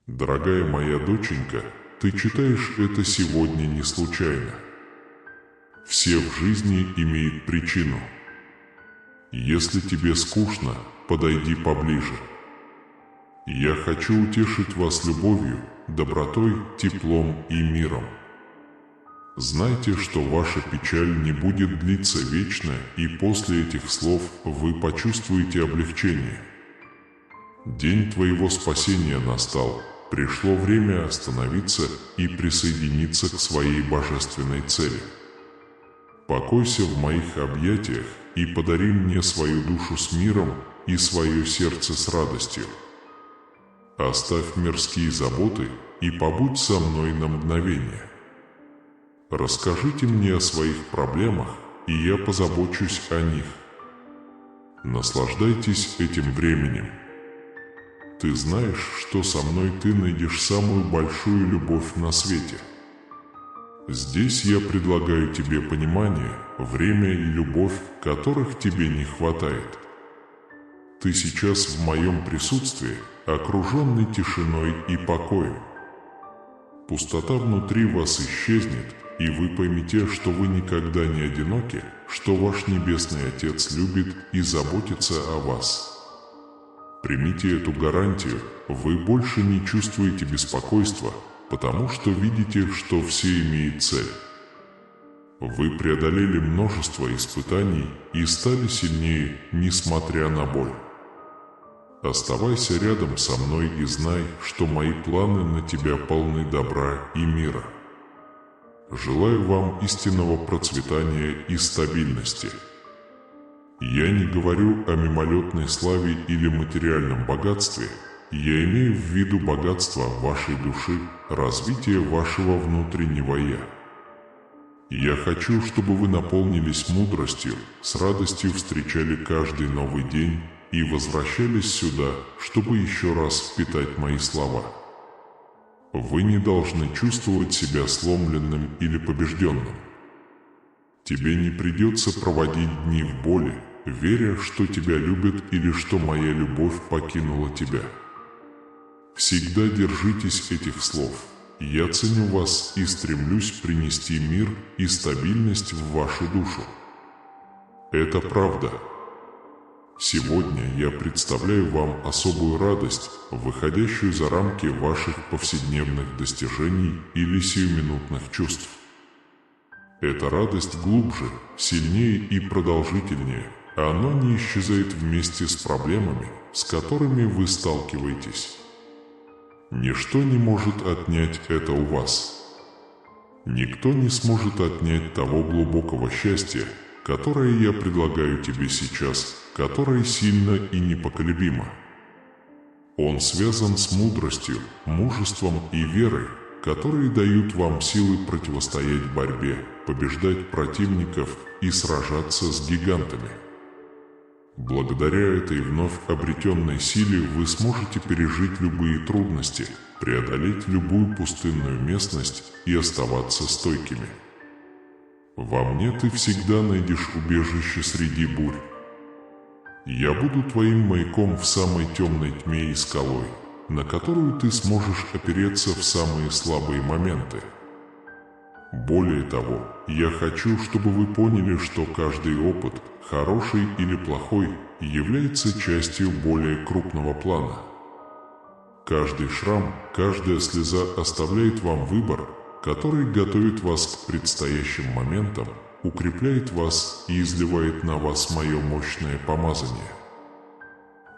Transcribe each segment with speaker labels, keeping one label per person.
Speaker 1: Дорогая моя доченька, ты читаешь это сегодня не случайно. Все в жизни имеют причину. Если тебе скучно, подойди поближе. Я хочу утешить вас любовью, добротой, теплом и миром. Знайте, что ваша печаль не будет длиться вечно, и после этих слов вы почувствуете облегчение. День твоего спасения настал. Пришло время остановиться и присоединиться к своей божественной цели. Покойся в моих объятиях и подари мне свою душу с миром и свое сердце с радостью. Оставь мирские заботы и побудь со мной на мгновение. Расскажите мне о своих проблемах, и я позабочусь о них. Наслаждайтесь этим временем. Ты знаешь, что со мной ты найдешь самую большую любовь на свете. Здесь я предлагаю тебе понимание, время и любовь, которых тебе не хватает. Ты сейчас в моем присутствии, окруженный тишиной и покоем. Пустота внутри вас исчезнет, и вы поймете, что вы никогда не одиноки, что ваш Небесный Отец любит и заботится о вас. Примите эту гарантию, вы больше не чувствуете беспокойства, потому что видите, что все имеют цель. Вы преодолели множество испытаний и стали сильнее, несмотря на боль. Оставайся рядом со мной и знай, что мои планы на тебя полны добра и мира. Желаю вам истинного процветания и стабильности. Я не говорю о мимолетной славе или материальном богатстве, я имею в виду богатство вашей души, развитие вашего внутреннего «я». Я хочу, чтобы вы наполнились мудростью, с радостью встречали каждый новый день и возвращались сюда, чтобы еще раз впитать мои слова. Вы не должны чувствовать себя сломленным или побежденным. Тебе не придется проводить дни в боли, веря, что тебя любят или что моя любовь покинула тебя. Всегда держитесь этих слов. Я ценю вас и стремлюсь принести мир и стабильность в вашу душу. Это правда. Сегодня я представляю вам особую радость, выходящую за рамки ваших повседневных достижений или сиюминутных чувств. Эта радость глубже, сильнее и продолжительнее. Оно не исчезает вместе с проблемами, с которыми вы сталкиваетесь. Ничто не может отнять это у вас. Никто не сможет отнять того глубокого счастья, которое я предлагаю тебе сейчас, которое сильно и непоколебимо. Он связан с мудростью, мужеством и верой, которые дают вам силы противостоять борьбе, побеждать противников и сражаться с гигантами. Благодаря этой вновь обретенной силе вы сможете пережить любые трудности, преодолеть любую пустынную местность и оставаться стойкими. Во мне ты всегда найдешь убежище среди бурь. Я буду твоим маяком в самой темной тьме и скалой, на которую ты сможешь опереться в самые слабые моменты. Более того, я хочу, чтобы вы поняли, что каждый опыт, хороший или плохой, является частью более крупного плана. Каждый шрам, каждая слеза оставляет вам выбор, который готовит вас к предстоящим моментам, укрепляет вас и изливает на вас мое мощное помазание.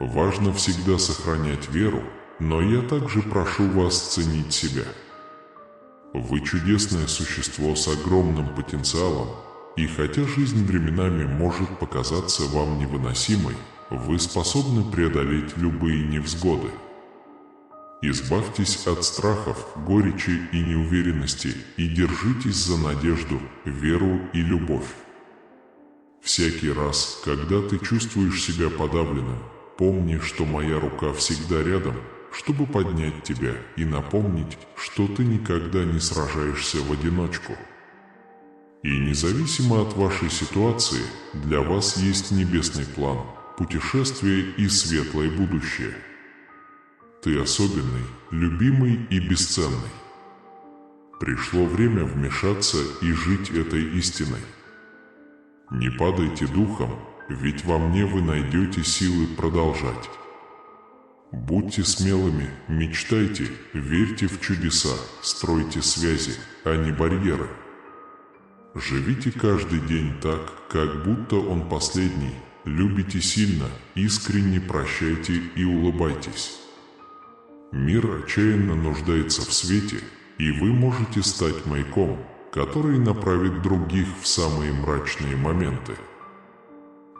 Speaker 1: Важно всегда сохранять веру, но я также прошу вас ценить себя. Вы чудесное существо с огромным потенциалом, и хотя жизнь временами может показаться вам невыносимой, вы способны преодолеть любые невзгоды. Избавьтесь от страхов, горечи и неуверенности и держитесь за надежду, веру и любовь. Всякий раз, когда ты чувствуешь себя подавленным, помни, что моя рука всегда рядом, чтобы поднять тебя и напомнить, что ты никогда не сражаешься в одиночку. И независимо от вашей ситуации, для вас есть небесный план, путешествие и светлое будущее. Ты особенный, любимый и бесценный. Пришло время вмешаться и жить этой истиной. Не падайте духом, ведь во мне вы найдете силы продолжать. Будьте смелыми, мечтайте, верьте в чудеса, стройте связи, а не барьеры. Живите каждый день так, как будто он последний, любите сильно, искренне прощайте и улыбайтесь. Мир отчаянно нуждается в свете, и вы можете стать маяком, который направит других в самые мрачные моменты.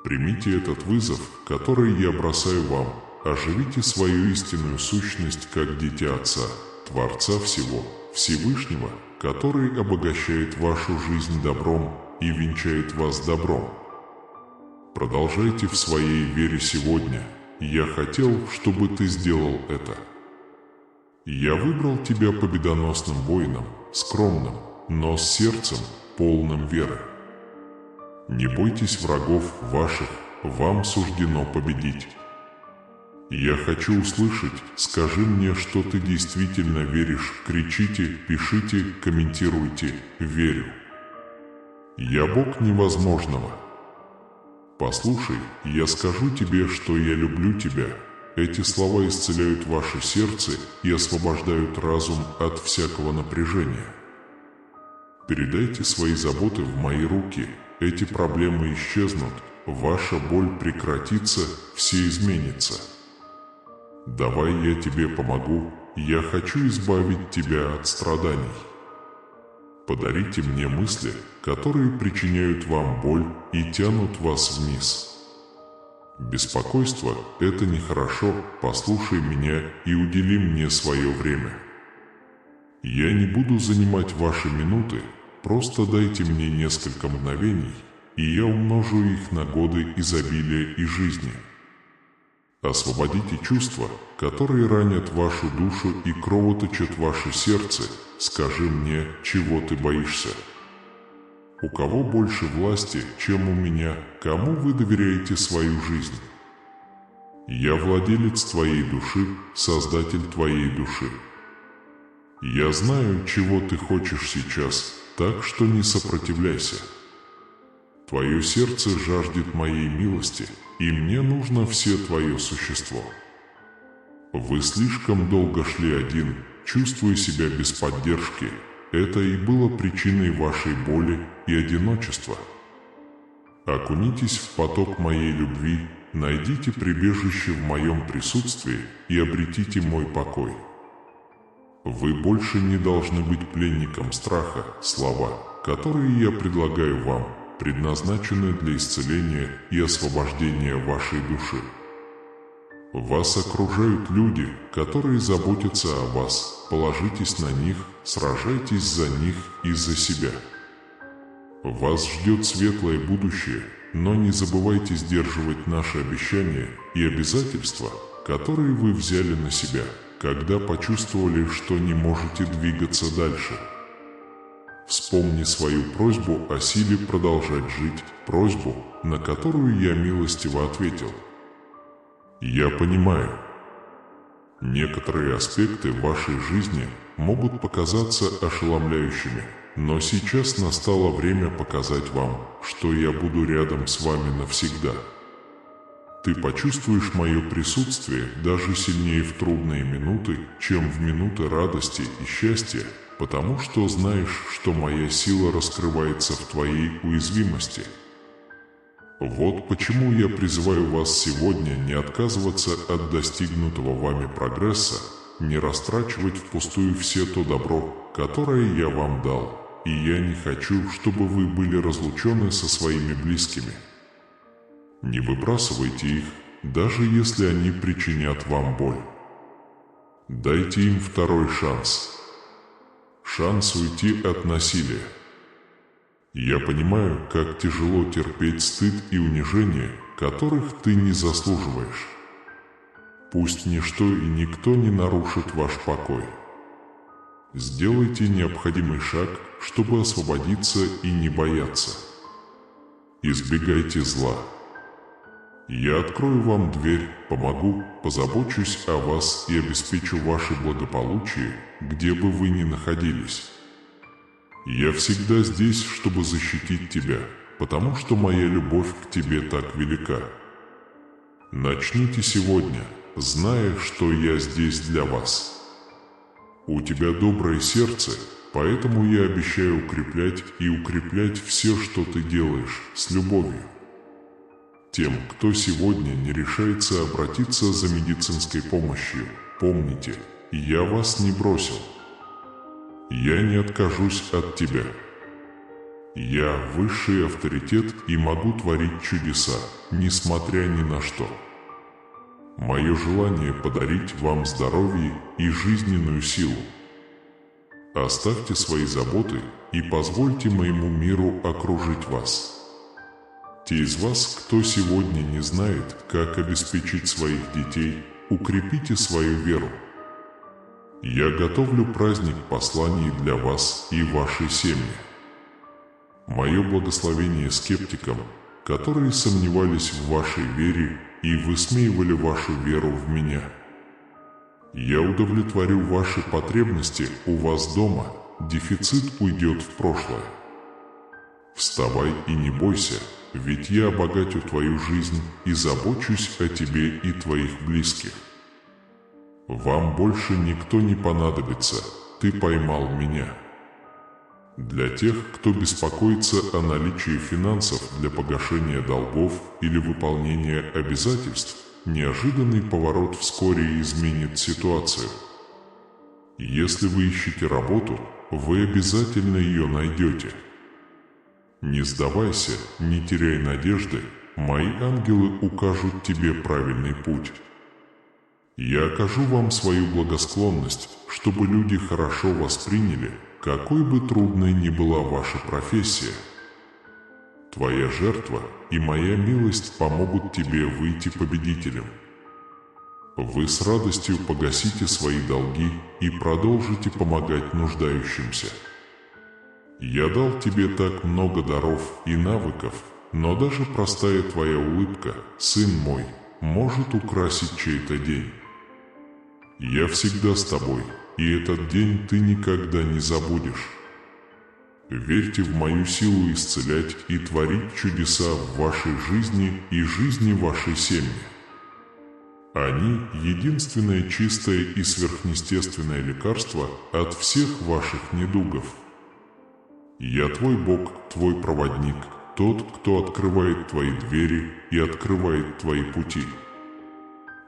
Speaker 1: Примите этот вызов, который я бросаю вам, оживите свою истинную сущность как дитя Отца, Творца всего, Всевышнего, который обогащает вашу жизнь добром и венчает вас добром. Продолжайте в своей вере сегодня. Я хотел, чтобы ты сделал это. Я выбрал тебя победоносным воином, скромным, но с сердцем, полным веры. Не бойтесь врагов ваших, вам суждено победить. Я хочу услышать, скажи мне, что ты действительно веришь, кричите, пишите, комментируйте, верю. Я Бог невозможного. Послушай, я скажу тебе, что я люблю тебя. Эти слова исцеляют ваше сердце и освобождают разум от всякого напряжения. Передайте свои заботы в мои руки, эти проблемы исчезнут, ваша боль прекратится, все изменится. Давай я тебе помогу, я хочу избавить тебя от страданий. Подарите мне мысли, которые причиняют вам боль и тянут вас вниз. Беспокойство – это нехорошо, послушай меня и удели мне свое время. Я не буду занимать ваши минуты, просто дайте мне несколько мгновений, и я умножу их на годы изобилия и жизни. Освободите чувства, которые ранят вашу душу и кровоточат ваше сердце, скажи мне, чего ты боишься. У кого больше власти, чем у меня, кому вы доверяете свою жизнь? Я владелец твоей души, создатель твоей души. Я знаю, чего ты хочешь сейчас, так что не сопротивляйся. Твое сердце жаждет моей милости, и мне нужно все твое существо. Вы слишком долго шли один, чувствуя себя без поддержки. Это и было причиной вашей боли и одиночества. Окунитесь в поток моей любви, найдите прибежище в моем присутствии и обретите мой покой. Вы больше не должны быть пленником страха, слова, которые я предлагаю вам, предназначены для исцеления и освобождения вашей души. Вас окружают люди, которые заботятся о вас, положитесь на них, сражайтесь за них и за себя. Вас ждет светлое будущее, но не забывайте сдерживать наши обещания и обязательства, которые вы взяли на себя, когда почувствовали, что не можете двигаться дальше. Вспомни свою просьбу о силе продолжать жить, просьбу, на которую я милостиво ответил. Я понимаю. Некоторые аспекты вашей жизни могут показаться ошеломляющими, но сейчас настало время показать вам, что я буду рядом с вами навсегда. Ты почувствуешь мое присутствие даже сильнее в трудные минуты, чем в минуты радости и счастья, потому что знаешь, что моя сила раскрывается в твоей уязвимости. Вот почему я призываю вас сегодня не отказываться от достигнутого вами прогресса, не растрачивать впустую все то добро, которое я вам дал, и я не хочу, чтобы вы были разлучены со своими близкими. Не выбрасывайте их, даже если они причинят вам боль. Дайте им второй шанс. Шанс уйти от насилия. Я понимаю, как тяжело терпеть стыд и унижение, которых ты не заслуживаешь. Пусть ничто и никто не нарушит ваш покой. Сделайте необходимый шаг, чтобы освободиться и не бояться. Избегайте зла. Я открою вам дверь, помогу, позабочусь о вас и обеспечу ваше благополучие, где бы вы ни находились. Я всегда здесь, чтобы защитить тебя, потому что моя любовь к тебе так велика. Начните сегодня, зная, что я здесь для вас. У тебя доброе сердце, поэтому я обещаю укреплять все, что ты делаешь, с любовью. Тем, кто сегодня не решается обратиться за медицинской помощью, помните, я вас не бросил. Я не откажусь от тебя. Я высший авторитет и могу творить чудеса, несмотря ни на что. Мое желание подарить вам здоровье и жизненную силу. Оставьте свои заботы и позвольте моему миру окружить вас. Те из вас, кто сегодня не знает, как обеспечить своих детей, укрепите свою веру. Я готовлю праздник посланий для вас и вашей семьи. Мое благословение скептикам, которые сомневались в вашей вере и высмеивали вашу веру в меня. Я удовлетворю ваши потребности у вас дома, дефицит уйдет в прошлое. Вставай и не бойся, ведь я обогатю твою жизнь и забочусь о тебе и твоих близких. Вам больше никто не понадобится, ты поймал меня. Для тех, кто беспокоится о наличии финансов для погашения долгов или выполнения обязательств, неожиданный поворот вскоре изменит ситуацию. Если вы ищете работу, вы обязательно ее найдете. Не сдавайся, не теряй надежды, мои ангелы укажут тебе правильный путь. Я окажу вам свою благосклонность, чтобы люди хорошо восприняли, какой бы трудной ни была ваша профессия. Твоя жертва и моя милость помогут тебе выйти победителем. Вы с радостью погасите свои долги и продолжите помогать нуждающимся. Я дал тебе так много даров и навыков, но даже простая твоя улыбка, сын мой, может украсить чей-то день. Я всегда с тобой, и этот день ты никогда не забудешь. Верьте в мою силу исцелять и творить чудеса в вашей жизни и жизни вашей семьи. Они – единственное чистое и сверхъестественное лекарство от всех ваших недугов. Я твой Бог, твой проводник, тот, кто открывает твои двери и открывает твои пути.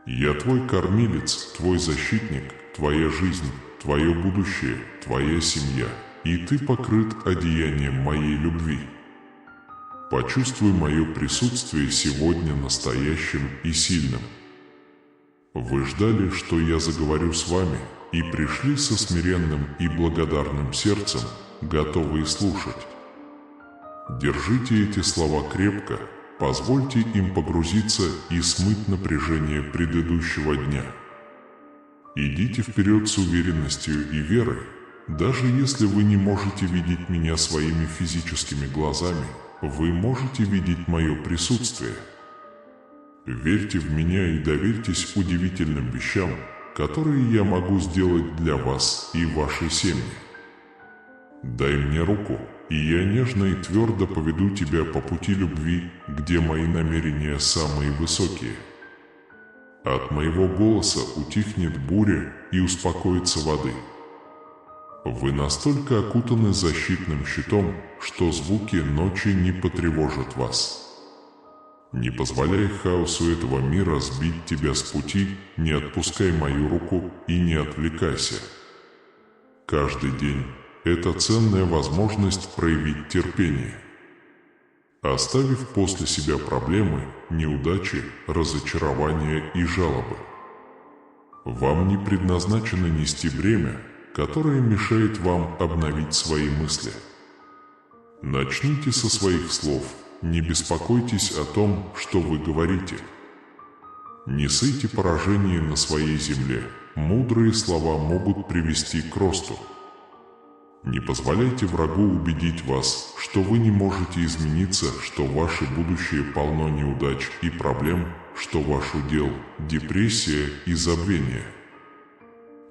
Speaker 1: Я твой кормилец, твой защитник, твоя жизнь, твое будущее, твоя семья, и ты покрыт одеянием моей любви. Почувствуй мое присутствие сегодня настоящим и сильным. Вы ждали, что я заговорю с вами, и пришли со смиренным и благодарным сердцем, готовые слушать. Держите эти слова крепко, позвольте им погрузиться и смыть напряжение предыдущего дня. Идите вперед с уверенностью и верой, даже если вы не можете видеть меня своими физическими глазами, вы можете видеть мое присутствие. Верьте в меня и доверьтесь удивительным вещам, которые я могу сделать для вас и вашей семьи. Дай мне руку, и я нежно и твердо поведу тебя по пути любви, где мои намерения самые высокие. От моего голоса утихнет буря и успокоится воды. Вы настолько окутаны защитным щитом, что звуки ночи не потревожат вас. Не позволяй хаосу этого мира сбить тебя с пути, не отпускай мою руку и не отвлекайся. Каждый день – это ценная возможность проявить терпение. Оставив после себя проблемы, неудачи, разочарования и жалобы. Вам не предназначено нести бремя, которое мешает вам обновить свои мысли. Начните со своих слов, не беспокойтесь о том, что вы говорите. Не сыйте поражение на своей земле, мудрые слова могут привести к росту. Не позволяйте врагу убедить вас, что вы не можете измениться, что ваше будущее полно неудач и проблем, что ваш удел – депрессия и забвение.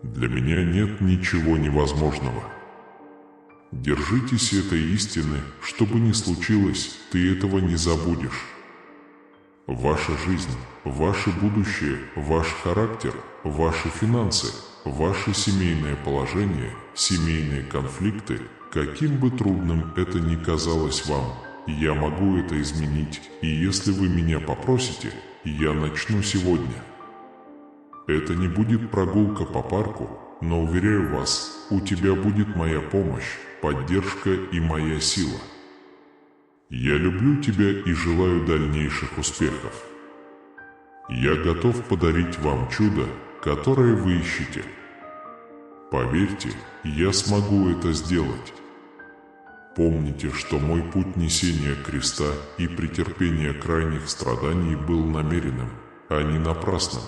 Speaker 1: Для меня нет ничего невозможного. Держитесь этой истины, что бы ни случилось, ты этого не забудешь. Ваша жизнь, ваше будущее, ваш характер, ваши финансы, ваше семейное положение, семейные конфликты, каким бы трудным это ни казалось вам, я могу это изменить, и если вы меня попросите, я начну сегодня. Это не будет прогулка по парку, но уверяю вас, у тебя будет моя помощь, поддержка и моя сила. Я люблю тебя и желаю дальнейших успехов. Я готов подарить вам чудо, которое вы ищете. Поверьте, я смогу это сделать. Помните, что мой путь несения креста и претерпения крайних страданий был намеренным, а не напрасным.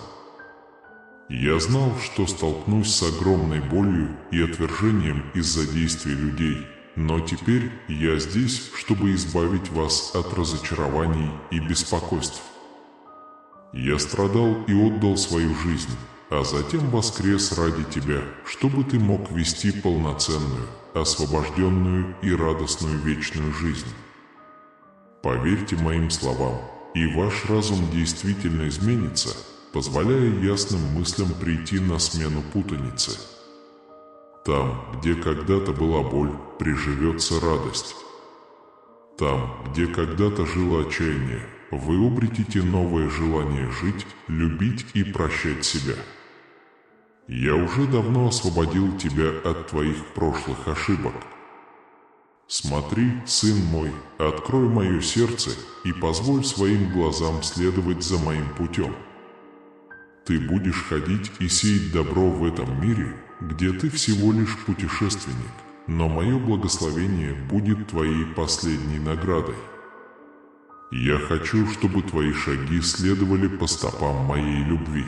Speaker 1: Я знал, что столкнусь с огромной болью и отвержением из-за действий людей, но теперь я здесь, чтобы избавить вас от разочарований и беспокойств. Я страдал и отдал свою жизнь, а затем воскрес ради тебя, чтобы ты мог вести полноценную, освобожденную и радостную вечную жизнь. Поверьте моим словам, и ваш разум действительно изменится, позволяя ясным мыслям прийти на смену путанице. Там, где когда-то была боль, приживется радость. Там, где когда-то жило отчаяние, вы обретете новое желание жить, любить и прощать себя. Я уже давно освободил тебя от твоих прошлых ошибок. Смотри, сын мой, открой мое сердце и позволь своим глазам следовать за моим путем. Ты будешь ходить и сеять добро в этом мире, где ты всего лишь путешественник, но мое благословение будет твоей последней наградой. Я хочу, чтобы твои шаги следовали по стопам моей любви.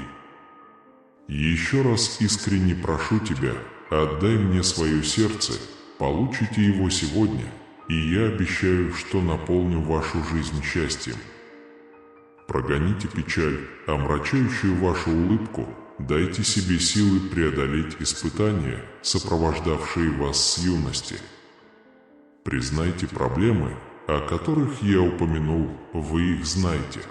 Speaker 1: Еще раз искренне прошу тебя, отдай мне свое сердце, получите его сегодня, и я обещаю, что наполню вашу жизнь счастьем. Прогоните печаль, омрачающую вашу улыбку, дайте себе силы преодолеть испытания, сопровождавшие вас с юности. Признайте проблемы, о которых я упомянул, вы их знаете.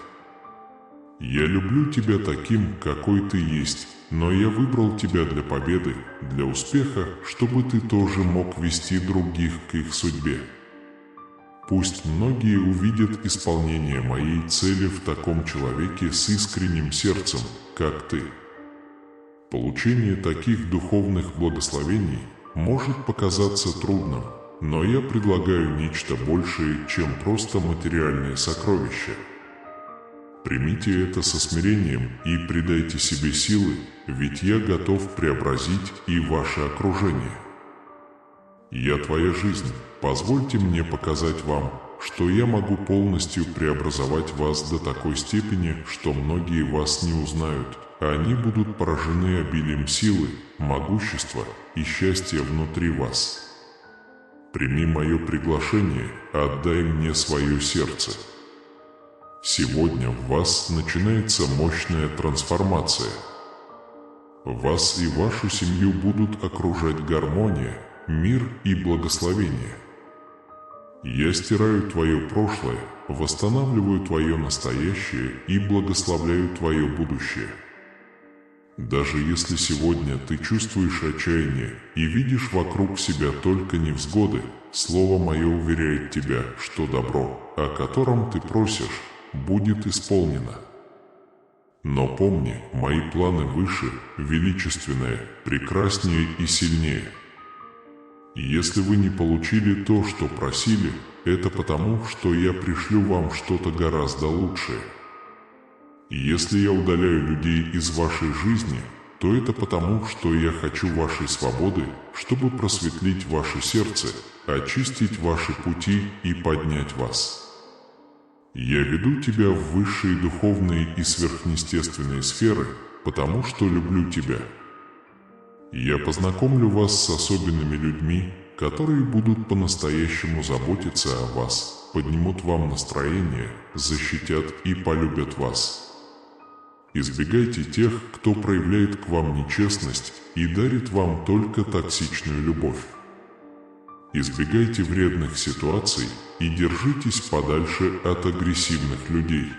Speaker 1: Я люблю тебя таким, какой ты есть, но я выбрал тебя для победы, для успеха, чтобы ты тоже мог вести других к их судьбе. Пусть многие увидят исполнение моей цели в таком человеке с искренним сердцем, как ты. Получение таких духовных благословений может показаться трудным, но я предлагаю нечто большее, чем просто материальные сокровища. Примите это со смирением и придайте себе силы, ведь я готов преобразить и ваше окружение. Я твоя жизнь, позвольте мне показать вам, что я могу полностью преобразовать вас до такой степени, что многие вас не узнают, а они будут поражены обилием силы, могущества и счастья внутри вас. Прими мое приглашение, отдай мне свое сердце. Сегодня в вас начинается мощная трансформация. Вас и вашу семью будут окружать гармония, мир и благословение. Я стираю твое прошлое, восстанавливаю твое настоящее и благословляю твое будущее. Даже если сегодня ты чувствуешь отчаяние и видишь вокруг себя только невзгоды, слово мое уверяет тебя, что добро, о котором ты просишь, будет исполнено. Но помни, мои планы выше, величественные, прекраснее и сильнее. И если вы не получили то, что просили, это потому, что я пришлю вам что-то гораздо лучшее. И если я удаляю людей из вашей жизни, то это потому, что я хочу вашей свободы, чтобы просветлить ваше сердце, очистить ваши пути и поднять вас. Я веду тебя в высшие духовные и сверхъестественные сферы, потому что люблю тебя. Я познакомлю вас с особенными людьми, которые будут по-настоящему заботиться о вас, поднимут вам настроение, защитят и полюбят вас. Избегайте тех, кто проявляет к вам нечестность и дарит вам только токсичную любовь. Избегайте вредных ситуаций и держитесь подальше от агрессивных людей.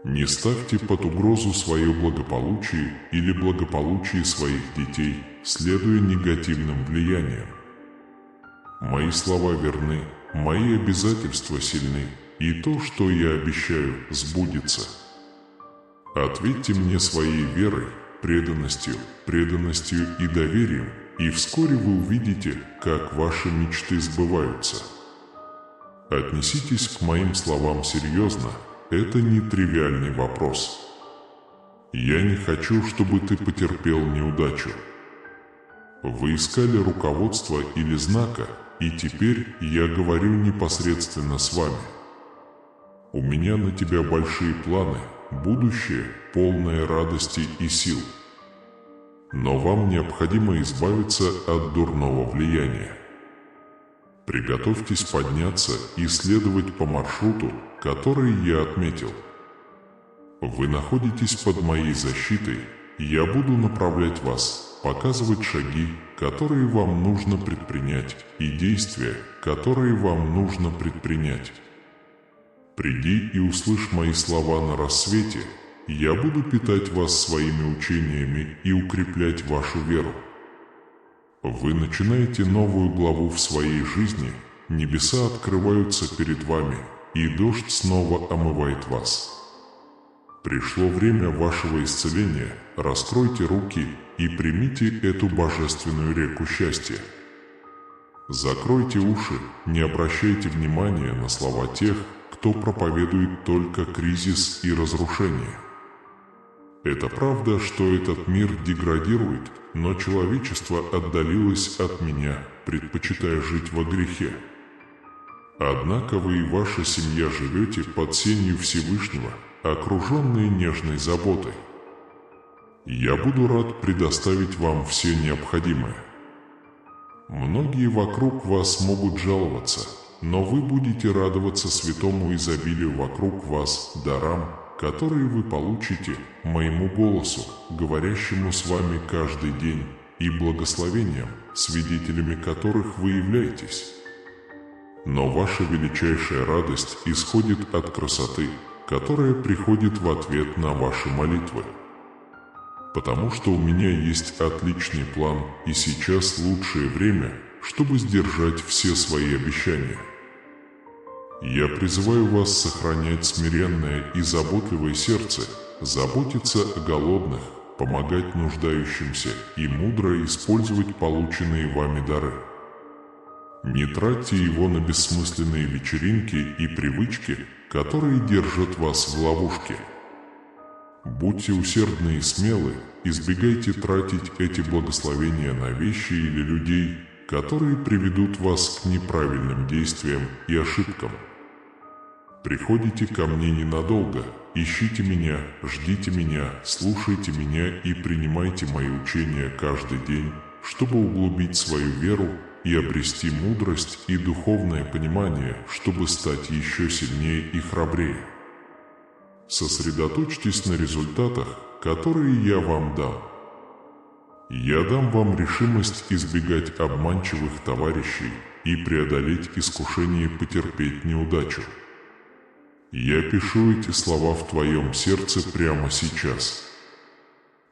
Speaker 1: Не ставьте под угрозу свое благополучие или благополучие своих детей, следуя негативным влияниям. Мои слова верны, мои обязательства сильны, и то, что я обещаю, сбудется. Ответьте мне своей верой, преданностью и доверием, и вскоре вы увидите, как ваши мечты сбываются. Отнеситесь к моим словам серьезно, это не тривиальный вопрос. Я не хочу, чтобы ты потерпел неудачу. Вы искали руководства или знака, и теперь я говорю непосредственно с вами. У меня на тебя большие планы, будущее, полное радости и сил. Но вам необходимо избавиться от дурного влияния. Приготовьтесь подняться и следовать по маршруту, который я отметил. Вы находитесь под моей защитой, и я буду направлять вас, показывать шаги, которые вам нужно предпринять, и действия, которые вам нужно предпринять. Приди и услышь мои слова на рассвете, я буду питать вас своими учениями и укреплять вашу веру. Вы начинаете новую главу в своей жизни, небеса открываются перед вами, и дождь снова омывает вас. Пришло время вашего исцеления, раскройте руки и примите эту божественную реку счастья. Закройте уши, не обращайте внимания на слова тех, кто проповедует только кризис и разрушение. Это правда, что этот мир деградирует, но человечество отдалилось от меня, предпочитая жить во грехе. Однако вы и ваша семья живете под сенью Всевышнего, окруженные нежной заботой. Я буду рад предоставить вам все необходимое. Многие вокруг вас могут жаловаться, но вы будете радоваться святому изобилию вокруг вас, дарам, которые вы получите, моему голосу, говорящему с вами каждый день, и благословениям, свидетелями которых вы являетесь. Но ваша величайшая радость исходит от красоты, которая приходит в ответ на ваши молитвы. Потому что у меня есть отличный план, и сейчас лучшее время, чтобы сдержать все свои обещания. Я призываю вас сохранять смиренное и заботливое сердце, заботиться о голодных, помогать нуждающимся и мудро использовать полученные вами дары. Не тратьте его на бессмысленные вечеринки и привычки, которые держат вас в ловушке. Будьте усердны и смелы, избегайте тратить эти благословения на вещи или людей, которые приведут вас к неправильным действиям и ошибкам. Приходите ко мне ненадолго, ищите меня, ждите меня, слушайте меня и принимайте мои учения каждый день, чтобы углубить свою веру и обрести мудрость и духовное понимание, чтобы стать еще сильнее и храбрее. Сосредоточьтесь на результатах, которые я вам дам. Я дам вам решимость избегать обманчивых товарищей и преодолеть искушение потерпеть неудачу. Я пишу эти слова в твоем сердце прямо сейчас.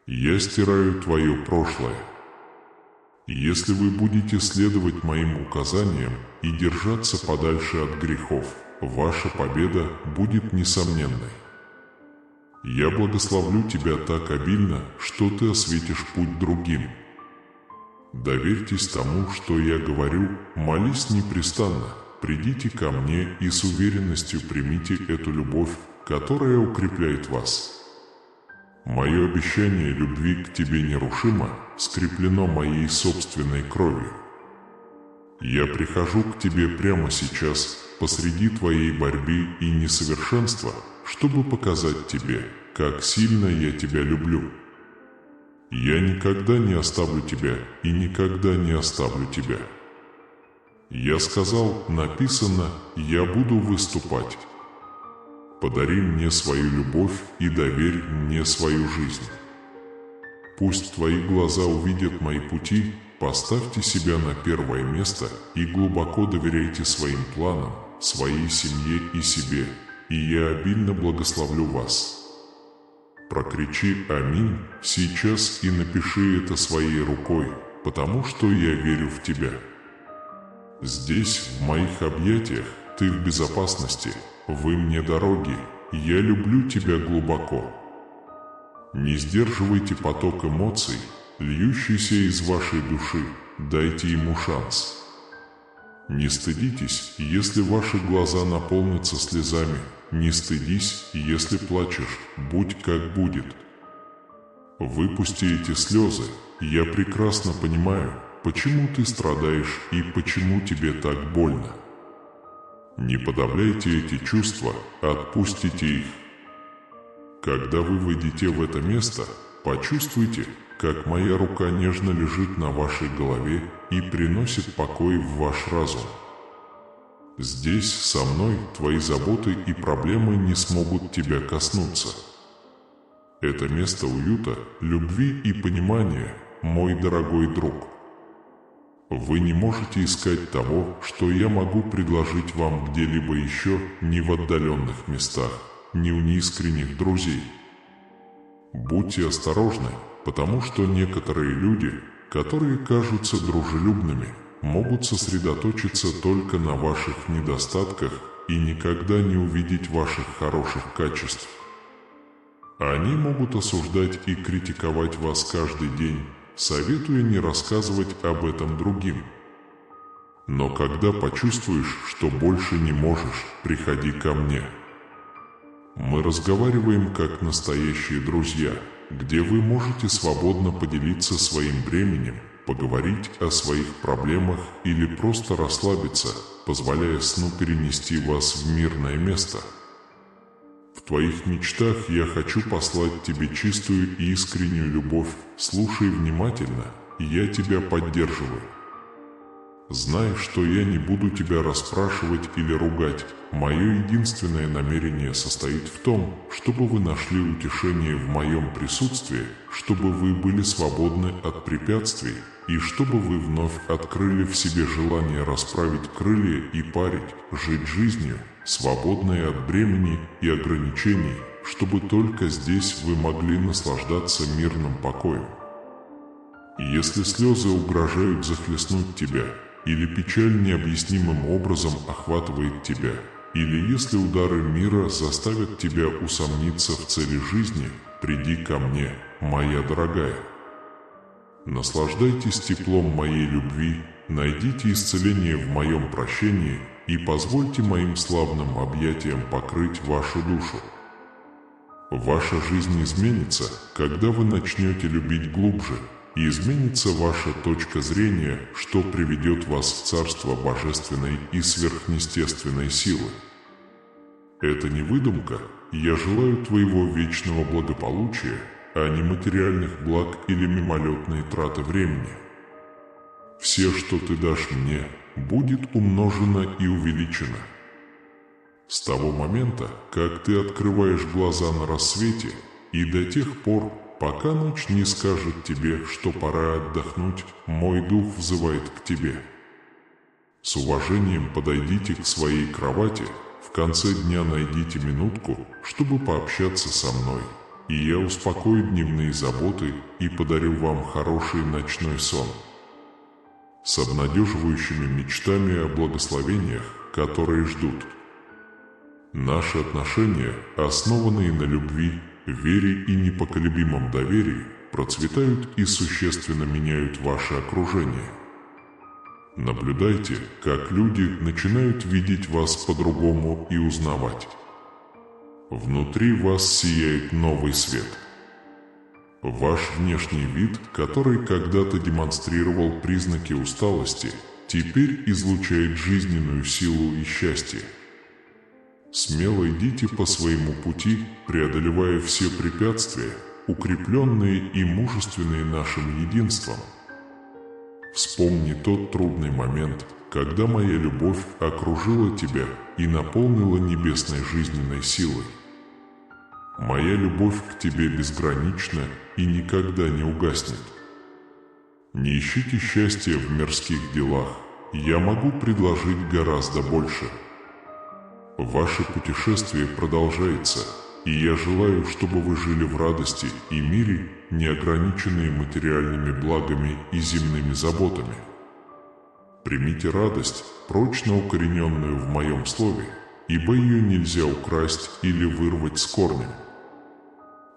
Speaker 1: Я стираю твое прошлое. Если вы будете следовать моим указаниям и держаться подальше от грехов, ваша победа будет несомненной. Я благословлю тебя так обильно, что ты осветишь путь другим. Доверьтесь тому, что я говорю, молись непрестанно, придите ко мне и с уверенностью примите эту любовь, которая укрепляет вас. Мое обещание любви к тебе нерушимо, скреплено моей собственной кровью. Я прихожу к тебе прямо сейчас, посреди твоей борьбы и несовершенства, чтобы показать тебе, как сильно я тебя люблю. Я никогда не оставлю тебя и никогда не оставлю тебя. Я сказал, написано, я буду выступать. Подари мне свою любовь и доверь мне свою жизнь. Пусть твои глаза увидят мои пути, поставьте себя на первое место и глубоко доверяйте своим планам, своей семье и себе, и я обильно благословлю вас. Прокричи «Аминь» сейчас и напиши это своей рукой, потому что я верю в тебя. Здесь, в моих объятиях, ты в безопасности, вы мне дороги, я люблю тебя глубоко. Не сдерживайте поток эмоций, льющийся из вашей души, дайте ему шанс. Не стыдитесь, если ваши глаза наполнятся слезами, не стыдись, если плачешь, будь как будет. Выпусти эти слезы, я прекрасно понимаю, почему ты страдаешь и почему тебе так больно. Не подавляйте эти чувства, отпустите их. Когда вы войдете в это место, почувствуйте, как моя рука нежно лежит на вашей голове и приносит покой в ваш разум. Здесь, со мной, твои заботы и проблемы не смогут тебя коснуться. Это место уюта, любви и понимания, мой дорогой друг. Вы не можете искать того, что я могу предложить вам где-либо еще, ни в отдаленных местах, ни у неискренних друзей. Будьте осторожны, потому что некоторые люди, которые кажутся дружелюбными, могут сосредоточиться только на ваших недостатках и никогда не увидеть ваших хороших качеств. Они могут осуждать и критиковать вас каждый день, советуя не рассказывать об этом другим. Но когда почувствуешь, что больше не можешь, приходи ко мне. Мы разговариваем как настоящие друзья, где вы можете свободно поделиться своим бременем, поговорить о своих проблемах или просто расслабиться, позволяя сну перенести вас в мирное место. В твоих мечтах я хочу послать тебе чистую и искреннюю любовь. Слушай внимательно, я тебя поддерживаю. Знай, что я не буду тебя расспрашивать или ругать. Мое единственное намерение состоит в том, чтобы вы нашли утешение в моем присутствии, чтобы вы были свободны от препятствий, и чтобы вы вновь открыли в себе желание расправить крылья и парить, жить жизнью, свободной от бремени и ограничений, чтобы только здесь вы могли наслаждаться мирным покоем. Если слезы угрожают захлестнуть тебя, или печаль необъяснимым образом охватывает тебя, или если удары мира заставят тебя усомниться в цели жизни, приди ко мне, моя дорогая. Наслаждайтесь теплом моей любви, найдите исцеление в моем прощении и позвольте моим славным объятиям покрыть вашу душу. Ваша жизнь изменится, когда вы начнете любить глубже, и изменится ваша точка зрения, что приведет вас в царство божественной и сверхъестественной силы. Это не выдумка, я желаю твоего вечного благополучия, а не материальных благ или мимолетные траты времени. Все, что ты дашь мне, будет умножено и увеличено. С того момента, как ты открываешь глаза на рассвете, и до тех пор, пока ночь не скажет тебе, что пора отдохнуть, мой дух взывает к тебе. С уважением подойдите к своей кровати, в конце дня найдите минутку, чтобы пообщаться со мной, и я успокою дневные заботы и подарю вам хороший ночной сон. С обнадеживающими мечтами о благословениях, которые ждут. Наши отношения, основанные на любви, вере и непоколебимом доверии, процветают и существенно меняют ваше окружение. Наблюдайте, как люди начинают видеть вас по-другому и узнавать. Внутри вас сияет новый свет. Ваш внешний вид, который когда-то демонстрировал признаки усталости, теперь излучает жизненную силу и счастье. Смело идите по своему пути, преодолевая все препятствия, укрепленные и мужественные нашим единством. Вспомни тот трудный момент, когда моя любовь окружила тебя и наполнила небесной жизненной силой. Моя любовь к тебе безгранична и никогда не угаснет. Не ищите счастья в мирских делах, я могу предложить гораздо больше. Ваше путешествие продолжается, и я желаю, чтобы вы жили в радости и мире, не ограниченные материальными благами и земными заботами. Примите радость, прочно укорененную в моем слове, ибо ее нельзя украсть или вырвать с корнем.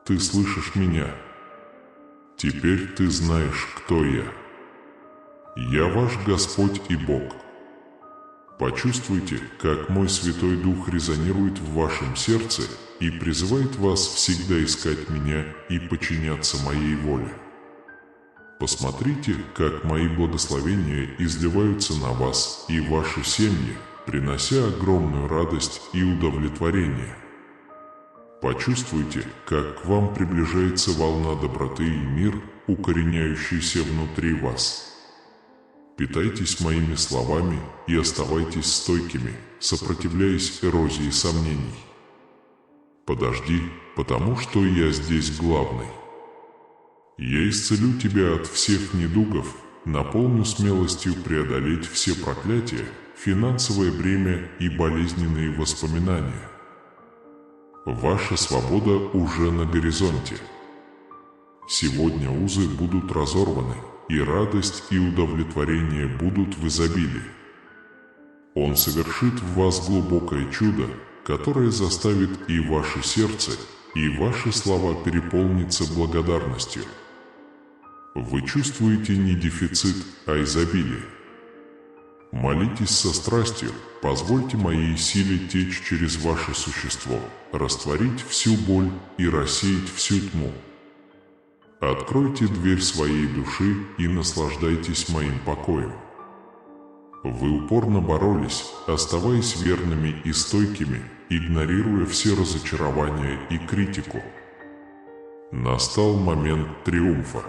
Speaker 1: Ты слышишь меня? Теперь ты знаешь, кто я. Я ваш Господь и Бог. Почувствуйте, как мой Святой Дух резонирует в вашем сердце и призывает вас всегда искать меня и подчиняться моей воле. Посмотрите, как мои благословения изливаются на вас и ваши семьи, принося огромную радость и удовлетворение. Почувствуйте, как к вам приближается волна доброты и мир, укореняющийся внутри вас. Питайтесь моими словами и оставайтесь стойкими, сопротивляясь эрозии сомнений. Подожди, потому что я здесь главный. Я исцелю тебя от всех недугов, наполню смелостью преодолеть все проклятия, финансовое бремя и болезненные воспоминания. Ваша свобода уже на горизонте. Сегодня узы будут разорваны, и радость и удовлетворение будут в изобилии. Он совершит в вас глубокое чудо, которое заставит и ваше сердце, и ваши слова переполниться благодарностью. Вы чувствуете не дефицит, а изобилие. Молитесь со страстью, позвольте моей силе течь через ваше существо, растворить всю боль и рассеять всю тьму. Откройте дверь своей души и наслаждайтесь моим покоем. Вы упорно боролись, оставаясь верными и стойкими, игнорируя все разочарования и критику. Настал момент триумфа.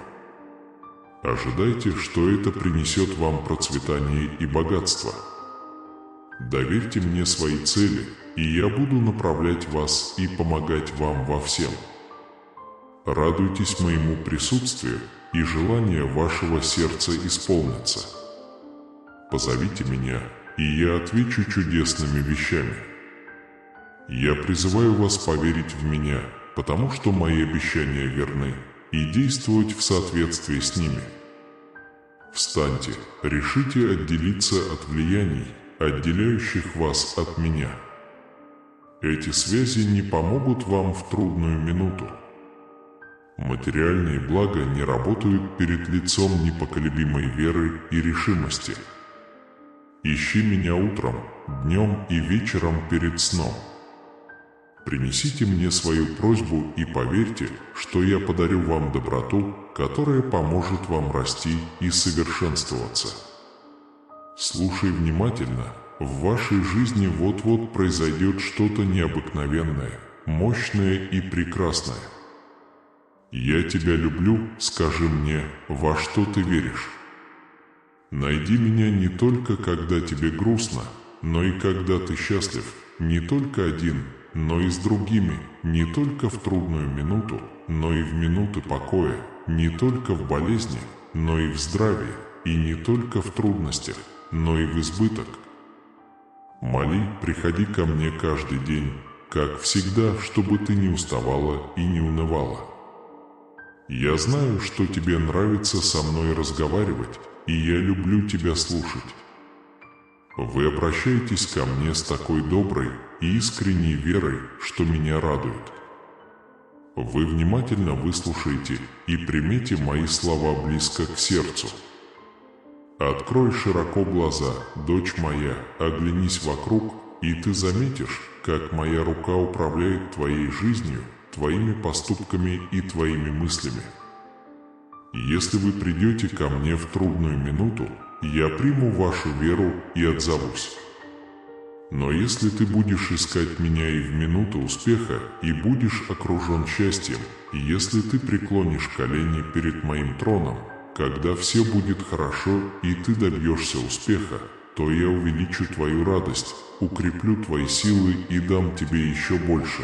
Speaker 1: Ожидайте, что это принесет вам процветание и богатство. Доверьте мне свои цели, и я буду направлять вас и помогать вам во всем. Радуйтесь моему присутствию, и желания вашего сердца исполнятся. Позовите меня, и я отвечу чудесными вещами. Я призываю вас поверить в меня, потому что мои обещания верны, и действовать в соответствии с ними. Встаньте, решите отделиться от влияний, отделяющих вас от меня. Эти связи не помогут вам в трудную минуту. Материальные блага не работают перед лицом непоколебимой веры и решимости. Ищи меня утром, днем и вечером перед сном. Принесите мне свою просьбу и поверьте, что я подарю вам доброту, которая поможет вам расти и совершенствоваться. Слушай внимательно, в вашей жизни вот-вот произойдет что-то необыкновенное, мощное и прекрасное. Я тебя люблю, скажи мне, во что ты веришь. Найди меня не только когда тебе грустно, но и когда ты счастлив, не только один, но и с другими, не только в трудную минуту, но и в минуты покоя, не только в болезни, но и в здравии, и не только в трудностях, но и в избыток. Моли, приходи ко мне каждый день, как всегда, чтобы ты не уставала и не унывала. Я знаю, что тебе нравится со мной разговаривать, и я люблю тебя слушать. Вы обращаетесь ко мне с такой доброй и искренней верой, что меня радует. Вы внимательно выслушаете и примите мои слова близко к сердцу. Открой широко глаза, дочь моя, оглянись вокруг, и ты заметишь, как моя рука управляет твоей жизнью, твоими поступками и твоими мыслями. Если вы придете ко мне в трудную минуту, я приму вашу веру и отзовусь. Но если ты будешь искать меня и в минуту успеха, и будешь окружен счастьем, и если ты преклонишь колени перед моим троном, когда все будет хорошо и ты добьешься успеха, то я увеличу твою радость, укреплю твои силы и дам тебе еще больше.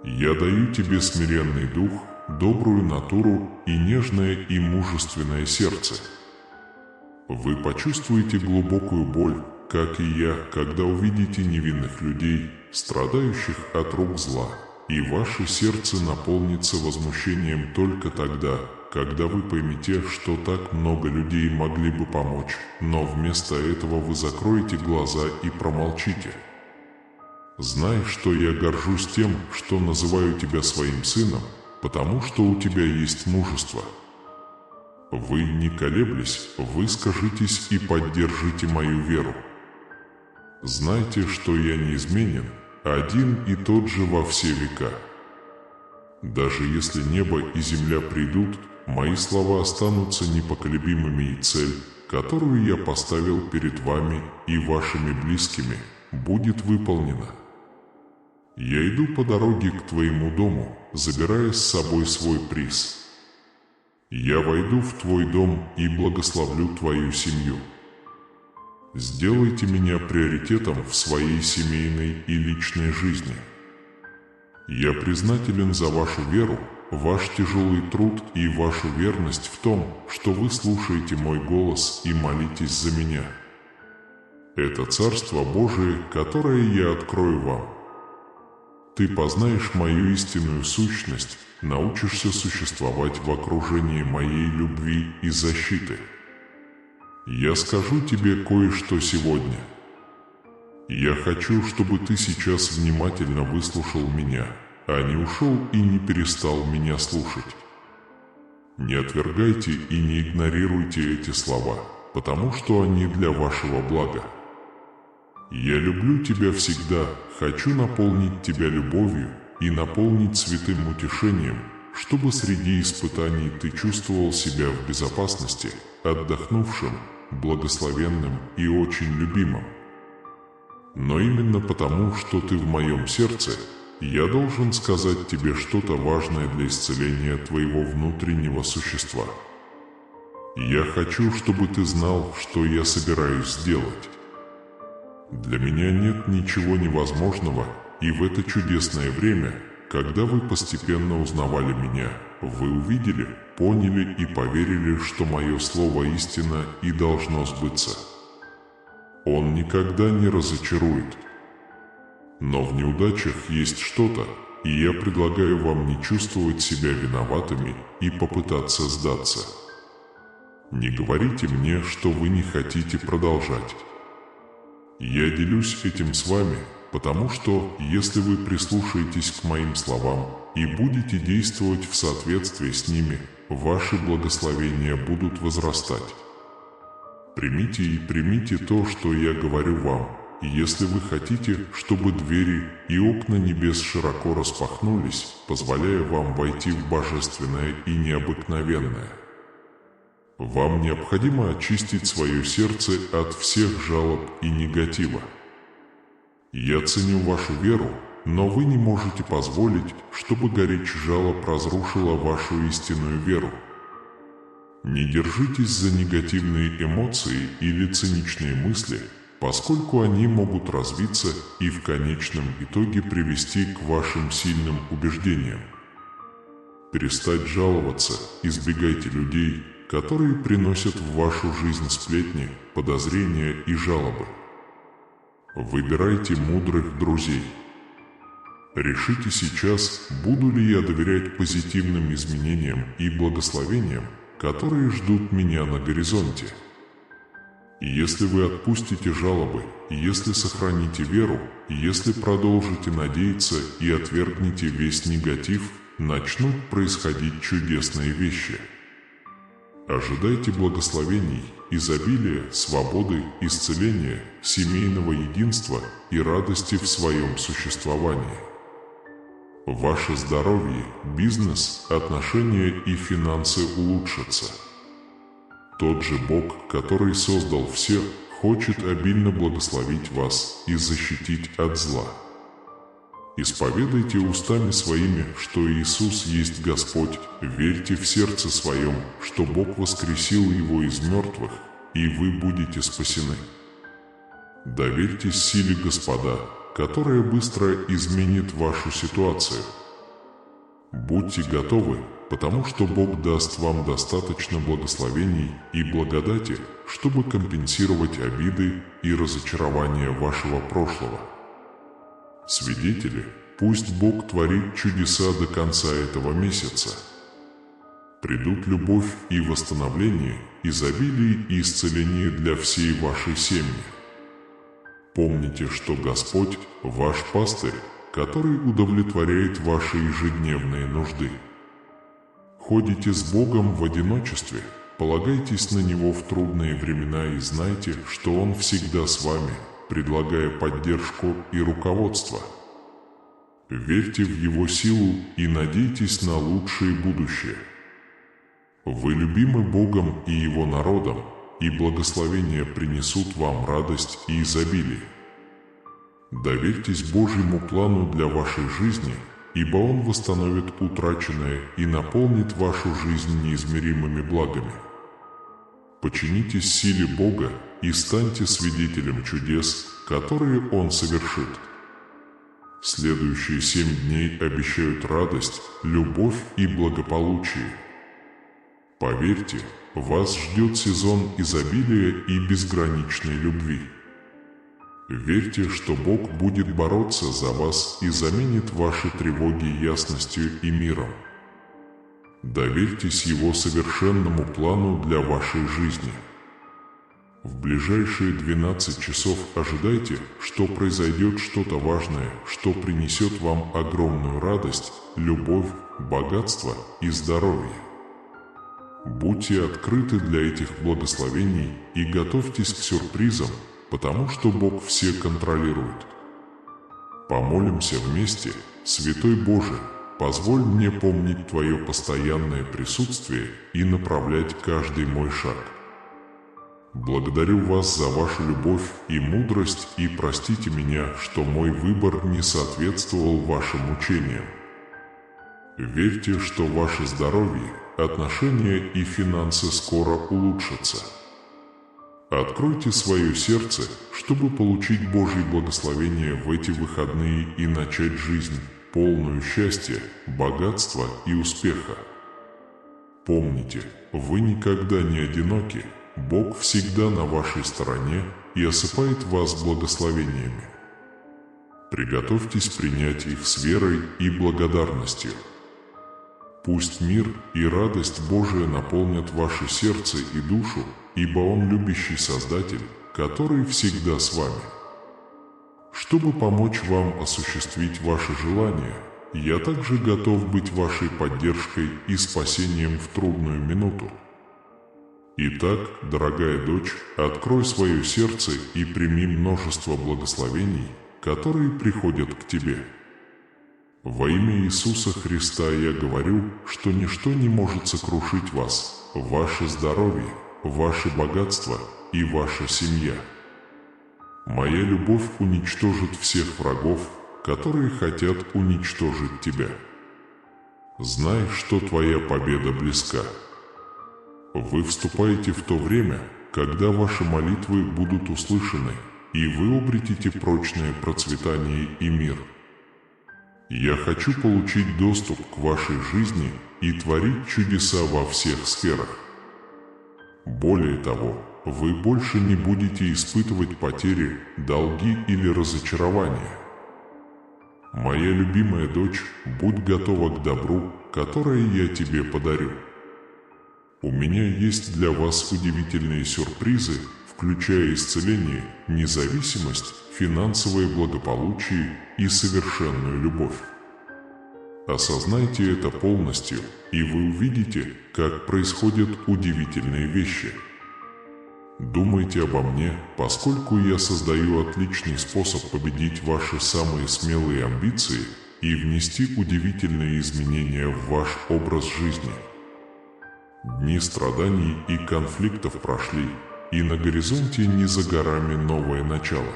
Speaker 1: Я даю тебе смиренный дух, добрую натуру и нежное и мужественное сердце. Вы почувствуете глубокую боль, как и я, когда увидите невинных людей, страдающих от рук зла, и ваше сердце наполнится возмущением только тогда, когда вы поймете, что так много людей могли бы помочь, но вместо этого вы закроете глаза и промолчите. Знай, что я горжусь тем, что называю тебя своим сыном, потому что у тебя есть мужество. Вы, не колеблясь, выскажитесь и поддержите мою веру. Знайте, что я неизменен, один и тот же во все века. Даже если небо и земля придут, мои слова останутся непоколебимыми, и цель, которую я поставил перед вами и вашими близкими, будет выполнена. Я иду по дороге к твоему дому, забирая с собой свой приз. Я войду в твой дом и благословлю твою семью. Сделайте меня приоритетом в своей семейной и личной жизни. Я признателен за вашу веру, ваш тяжелый труд и вашу верность в том, что вы слушаете мой голос и молитесь за меня. Это Царство Божие, которое я открою вам. Ты познаешь мою истинную сущность, научишься существовать в окружении моей любви и защиты. Я скажу тебе кое-что сегодня. Я хочу, чтобы ты сейчас внимательно выслушал меня, а не ушел и не перестал меня слушать. Не отвергайте и не игнорируйте эти слова, потому что они для вашего блага. Я люблю тебя всегда, хочу наполнить тебя любовью и наполнить святым утешением, чтобы среди испытаний ты чувствовал себя в безопасности, отдохнувшим, благословенным и очень любимым. Но именно потому, что ты в моем сердце, я должен сказать тебе что-то важное для исцеления твоего внутреннего существа. Я хочу, чтобы ты знал, что я собираюсь сделать. Для меня нет ничего невозможного, и в это чудесное время, когда вы постепенно узнавали меня, вы увидели, поняли и поверили, что мое слово истина и должно сбыться. Он никогда не разочарует. Но в неудачах есть что-то, и я предлагаю вам не чувствовать себя виноватыми и попытаться сдаться. Не говорите мне, что вы не хотите продолжать. Я делюсь этим с вами, потому что, если вы прислушаетесь к моим словам и будете действовать в соответствии с ними, ваши благословения будут возрастать. Примите то, что я говорю вам, если вы хотите, чтобы двери и окна небес широко распахнулись, позволяя вам войти в божественное и необыкновенное. Вам необходимо очистить свое сердце от всех жалоб и негатива. Я ценю вашу веру, но вы не можете позволить, чтобы горечь жалоб разрушила вашу истинную веру. Не держитесь за негативные эмоции или циничные мысли, поскольку они могут развиться и в конечном итоге привести к вашим сильным убеждениям. Перестать жаловаться, избегайте людей, которые приносят в вашу жизнь сплетни, подозрения и жалобы. Выбирайте мудрых друзей. Решите сейчас, буду ли я доверять позитивным изменениям и благословениям, которые ждут меня на горизонте. И если вы отпустите жалобы, если сохраните веру, если продолжите надеяться и отвергнете весь негатив, начнут происходить чудесные вещи. Ожидайте благословений, изобилия, свободы, исцеления, семейного единства и радости в своем существовании. Ваше здоровье, бизнес, отношения и финансы улучшатся. Тот же Бог, который создал всех, хочет обильно благословить вас и защитить от зла. Исповедайте устами своими, что Иисус есть Господь, верьте в сердце своем, что Бог воскресил Его из мертвых, и вы будете спасены. Доверьтесь силе Господа, которая быстро изменит вашу ситуацию. Будьте готовы, потому что Бог даст вам достаточно благословений и благодати, чтобы компенсировать обиды и разочарования вашего прошлого. Свидетели, пусть Бог творит чудеса до конца этого месяца. Придут любовь и восстановление, изобилие и исцеление для всей вашей семьи. Помните, что Господь – ваш пастырь, который удовлетворяет ваши ежедневные нужды. Ходите с Богом в одиночестве, полагайтесь на Него в трудные времена и знайте, что Он всегда с вами, предлагая поддержку и руководство. Верьте в Его силу и надейтесь на лучшее будущее. Вы любимы Богом и Его народом, и благословения принесут вам радость и изобилие. Доверьтесь Божьему плану для вашей жизни, ибо Он восстановит утраченное и наполнит вашу жизнь неизмеримыми благами. Подчинитесь силе Бога и станьте свидетелем чудес, которые Он совершит. Следующие 7 дней обещают радость, любовь и благополучие. Поверьте, вас ждет сезон изобилия и безграничной любви. Верьте, что Бог будет бороться за вас и заменит ваши тревоги ясностью и миром. Доверьтесь Его совершенному плану для вашей жизни. В ближайшие 12 часов ожидайте, что произойдет что-то важное, что принесет вам огромную радость, любовь, богатство и здоровье. Будьте открыты для этих благословений и готовьтесь к сюрпризам, потому что Бог все контролирует. Помолимся вместе. Святой Боже, позволь мне помнить Твое постоянное присутствие и направлять каждый мой шаг. Благодарю Вас за вашу любовь и мудрость и простите меня, что мой выбор не соответствовал вашим учениям. Верьте, что ваше здоровье, отношения и финансы скоро улучшатся. Откройте свое сердце, чтобы получить Божье благословение в эти выходные и начать жизнь, полную счастья, богатства и успеха. Помните, вы никогда не одиноки, Бог всегда на вашей стороне и осыпает вас благословениями. Приготовьтесь принять их с верой и благодарностью. Пусть мир и радость Божия наполнят ваше сердце и душу, ибо Он любящий Создатель, который всегда с вами. Чтобы помочь вам осуществить ваши желания, я также готов быть вашей поддержкой и спасением в трудную минуту. Итак, дорогая дочь, открой свое сердце и прими множество благословений, которые приходят к тебе. Во имя Иисуса Христа я говорю, что ничто не может сокрушить вас, ваше здоровье, ваше богатство и ваша семья. Моя любовь уничтожит всех врагов, которые хотят уничтожить тебя. Знай, что твоя победа близка. Вы вступаете в то время, когда ваши молитвы будут услышаны, и вы обретете прочное процветание и мир. Я хочу получить доступ к вашей жизни и творить чудеса во всех сферах. Более того, вы больше не будете испытывать потери, долги или разочарования. Моя любимая дочь, будь готова к добру, которое я тебе подарю. У меня есть для вас удивительные сюрпризы, включая исцеление, независимость, финансовое благополучие и совершенную любовь. Осознайте это полностью, и вы увидите, как происходят удивительные вещи. Думайте обо мне, поскольку я создаю отличный способ победить ваши самые смелые амбиции и внести удивительные изменения в ваш образ жизни. Дни страданий и конфликтов прошли, и на горизонте не за горами новое начало.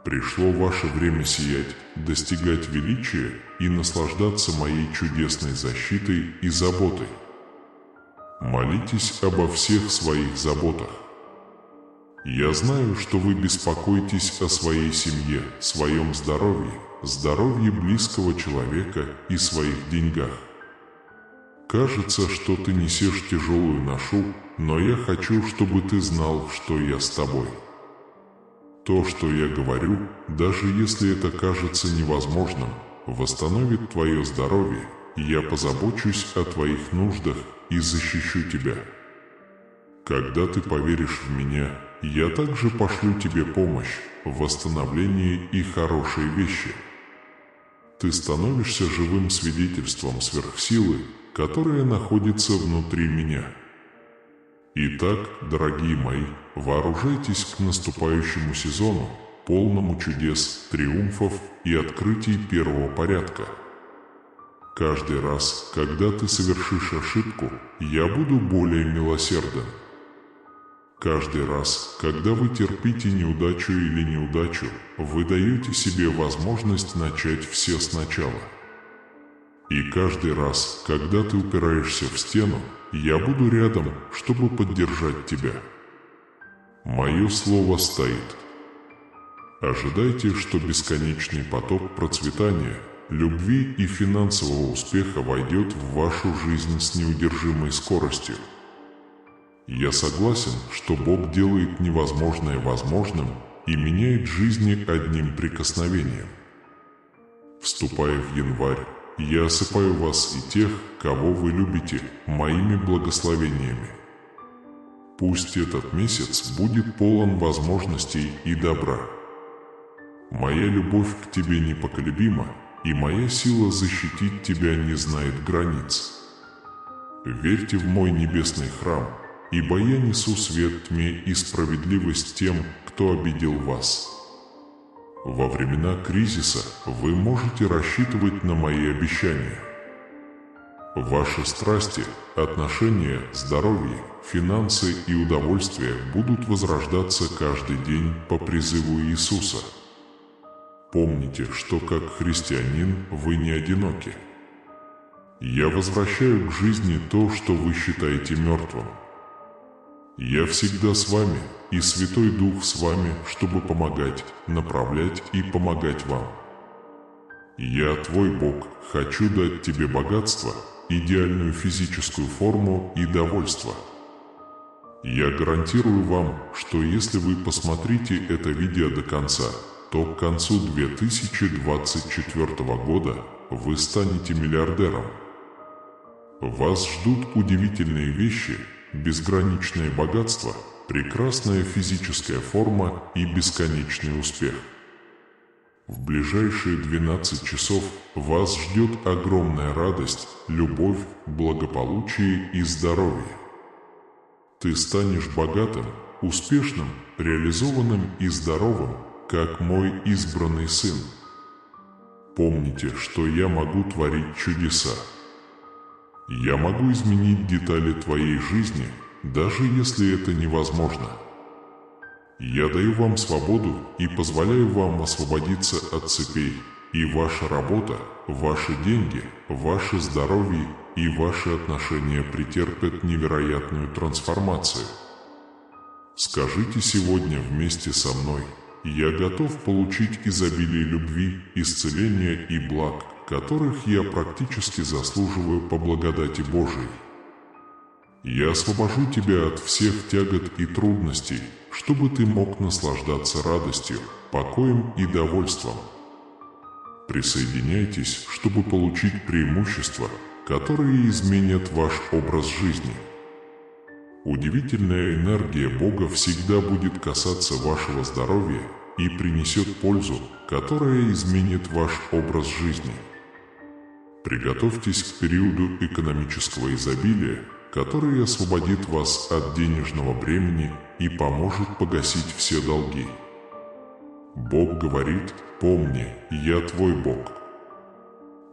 Speaker 1: Пришло ваше время сиять, достигать величия и наслаждаться моей чудесной защитой и заботой. Молитесь обо всех своих заботах. Я знаю, что вы беспокоитесь о своей семье, своем здоровье, здоровье близкого человека и своих деньгах. Кажется, что ты несешь тяжелую ношу, но я хочу, чтобы ты знал, что я с тобой. То, что я говорю, даже если это кажется невозможным, восстановит твое здоровье, и я позабочусь о твоих нуждах и защищу тебя. Когда ты поверишь в меня, я также пошлю тебе помощь в восстановлении и хорошие вещи. Ты становишься живым свидетельством сверхсилы, которая находится внутри меня. Итак, дорогие мои, вооружайтесь к наступающему сезону, полному чудес, триумфов и открытий первого порядка. Каждый раз, когда ты совершишь ошибку, я буду более милосерден. Каждый раз, когда вы терпите неудачу или неудачу, вы даете себе возможность начать все сначала. И каждый раз, когда ты упираешься в стену, я буду рядом, чтобы поддержать тебя. Мое слово стоит. Ожидайте, что бесконечный поток процветания, любви и финансового успеха войдет в вашу жизнь с неудержимой скоростью. Я согласен, что Бог делает невозможное возможным и меняет жизни одним прикосновением. Вступая в январь, я осыпаю вас и тех, кого вы любите, моими благословениями. Пусть этот месяц будет полон возможностей и добра. Моя любовь к тебе непоколебима, и моя сила защитить тебя не знает границ. Верьте в мой небесный храм, ибо я несу свет тьме и справедливость тем, кто обидел вас. Во времена кризиса вы можете рассчитывать на мои обещания. Ваши страсти, отношения, здоровье, финансы и удовольствия будут возрождаться каждый день по призыву Иисуса. Помните, что как христианин вы не одиноки. Я возвращаю к жизни то, что вы считаете мертвым. Я всегда с вами, и Святой Дух с вами, чтобы помогать, направлять и помогать вам. Я, твой Бог, хочу дать тебе богатство, идеальную физическую форму и довольство. Я гарантирую вам, что если вы посмотрите это видео до конца, то к концу 2024 года вы станете миллиардером. Вас ждут удивительные вещи, безграничное богатство, прекрасная физическая форма и бесконечный успех. В ближайшие 12 часов вас ждет огромная радость, любовь, благополучие и здоровье. Ты станешь богатым, успешным, реализованным и здоровым, как мой избранный сын. Помните, что я могу творить чудеса. Я могу изменить детали твоей жизни, даже если это невозможно. Я даю вам свободу и позволяю вам освободиться от цепей, и ваша работа, ваши деньги, ваше здоровье и ваши отношения претерпят невероятную трансформацию. Скажите сегодня вместе со мной: я готов получить изобилие любви, исцеления и благ, которых я практически заслуживаю по благодати Божией. Я освобожу тебя от всех тягот и трудностей, чтобы ты мог наслаждаться радостью, покоем и довольством. Присоединяйтесь, чтобы получить преимущества, которые изменят ваш образ жизни. Удивительная энергия Бога всегда будет касаться вашего здоровья и принесет пользу, которая изменит ваш образ жизни. Приготовьтесь к периоду экономического изобилия, который освободит вас от денежного бремени и поможет погасить все долги. Бог говорит: помни, я твой Бог.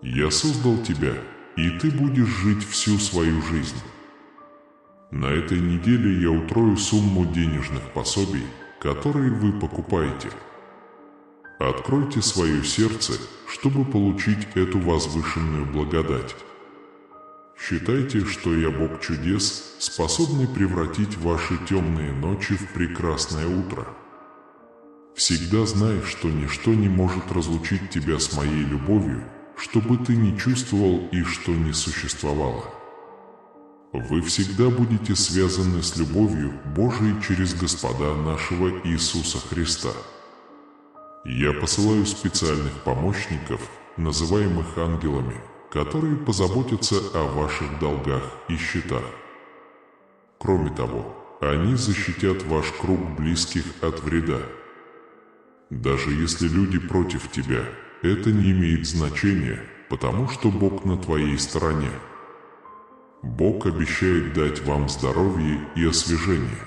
Speaker 1: Я создал тебя, и ты будешь жить всю свою жизнь. На этой неделе я утрою сумму денежных пособий, которые вы покупаете. Откройте свое сердце, чтобы получить эту возвышенную благодать. Считайте, что я Бог чудес, способный превратить ваши темные ночи в прекрасное утро. Всегда знай, что ничто не может разлучить тебя с моей любовью, что бы ты ни чувствовал и что ни существовало. Вы всегда будете связаны с любовью Божией через Господа нашего Иисуса Христа. Я посылаю специальных помощников, называемых ангелами, которые позаботятся о ваших долгах и счетах. Кроме того, они защитят ваш круг близких от вреда. Даже если люди против тебя, это не имеет значения, потому что Бог на твоей стороне. Бог обещает дать вам здоровье и освежение.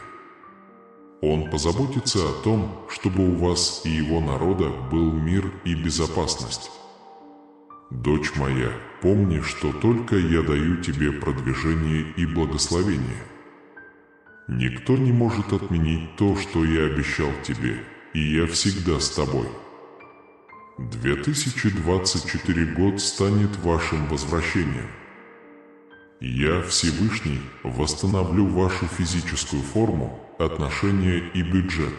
Speaker 1: Он позаботится о том, чтобы у вас и его народа был мир и безопасность. Дочь моя, помни, что только я даю тебе продвижение и благословение. Никто не может отменить то, что я обещал тебе, и я всегда с тобой. 2024 год станет вашим возвращением. Я, Всевышний, восстановлю вашу физическую форму, отношения и бюджет.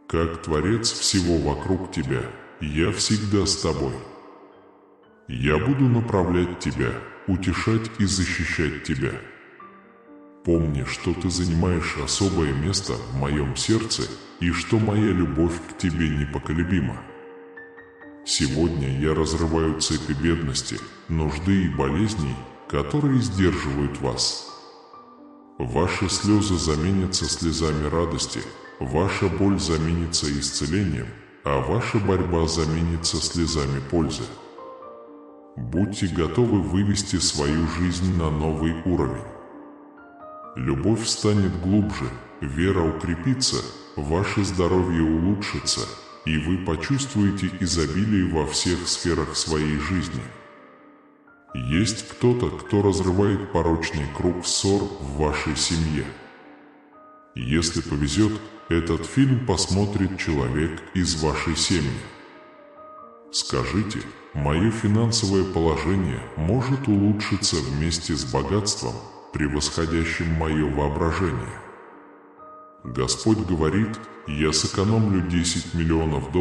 Speaker 1: Как Творец всего вокруг тебя, я всегда с тобой. Я буду направлять тебя, утешать и защищать тебя. Помни, что ты занимаешь особое место в моем сердце и что моя любовь к тебе непоколебима. Сегодня я разрываю цепи бедности, нужды и болезней, которые сдерживают вас. Ваши слезы заменятся слезами радости, ваша боль заменится исцелением, а ваша борьба заменится слезами пользы. Будьте готовы вывести свою жизнь на новый уровень. Любовь станет глубже, вера укрепится, ваше здоровье улучшится, и вы почувствуете изобилие во всех сферах своей жизни. Есть кто-то, кто разрывает порочный круг ссор в вашей семье. Если повезет, этот фильм посмотрит человек из вашей семьи. Скажите, мое финансовое положение может улучшиться вместе с богатством, превосходящим мое воображение. Господь говорит, я сэкономлю $10 миллионов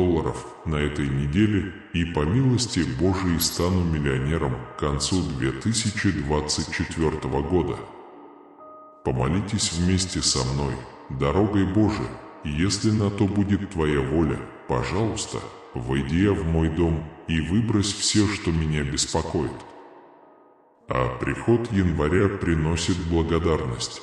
Speaker 1: на этой неделе и по милости Божией стану миллионером к концу 2024 года. Помолитесь вместе со мной, дорогой Божией, если на то будет твоя воля, пожалуйста, войди в мой дом и выбрось все, что меня беспокоит. А приход января приносит благодарность.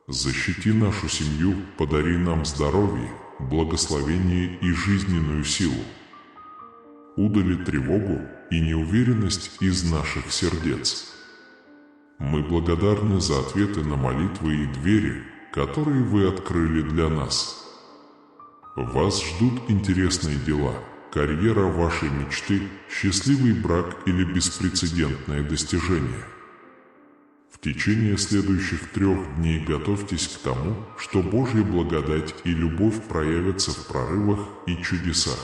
Speaker 1: Защити нашу семью, подари нам здоровье, благословение и жизненную силу. Удали тревогу и неуверенность из наших сердец. Мы благодарны за ответы на молитвы и двери, которые вы открыли для нас. Вас ждут интересные дела, карьера вашей мечты, счастливый брак или беспрецедентное достижение. В течение следующих 3 дней готовьтесь к тому, что Божья благодать и любовь проявятся в прорывах и чудесах.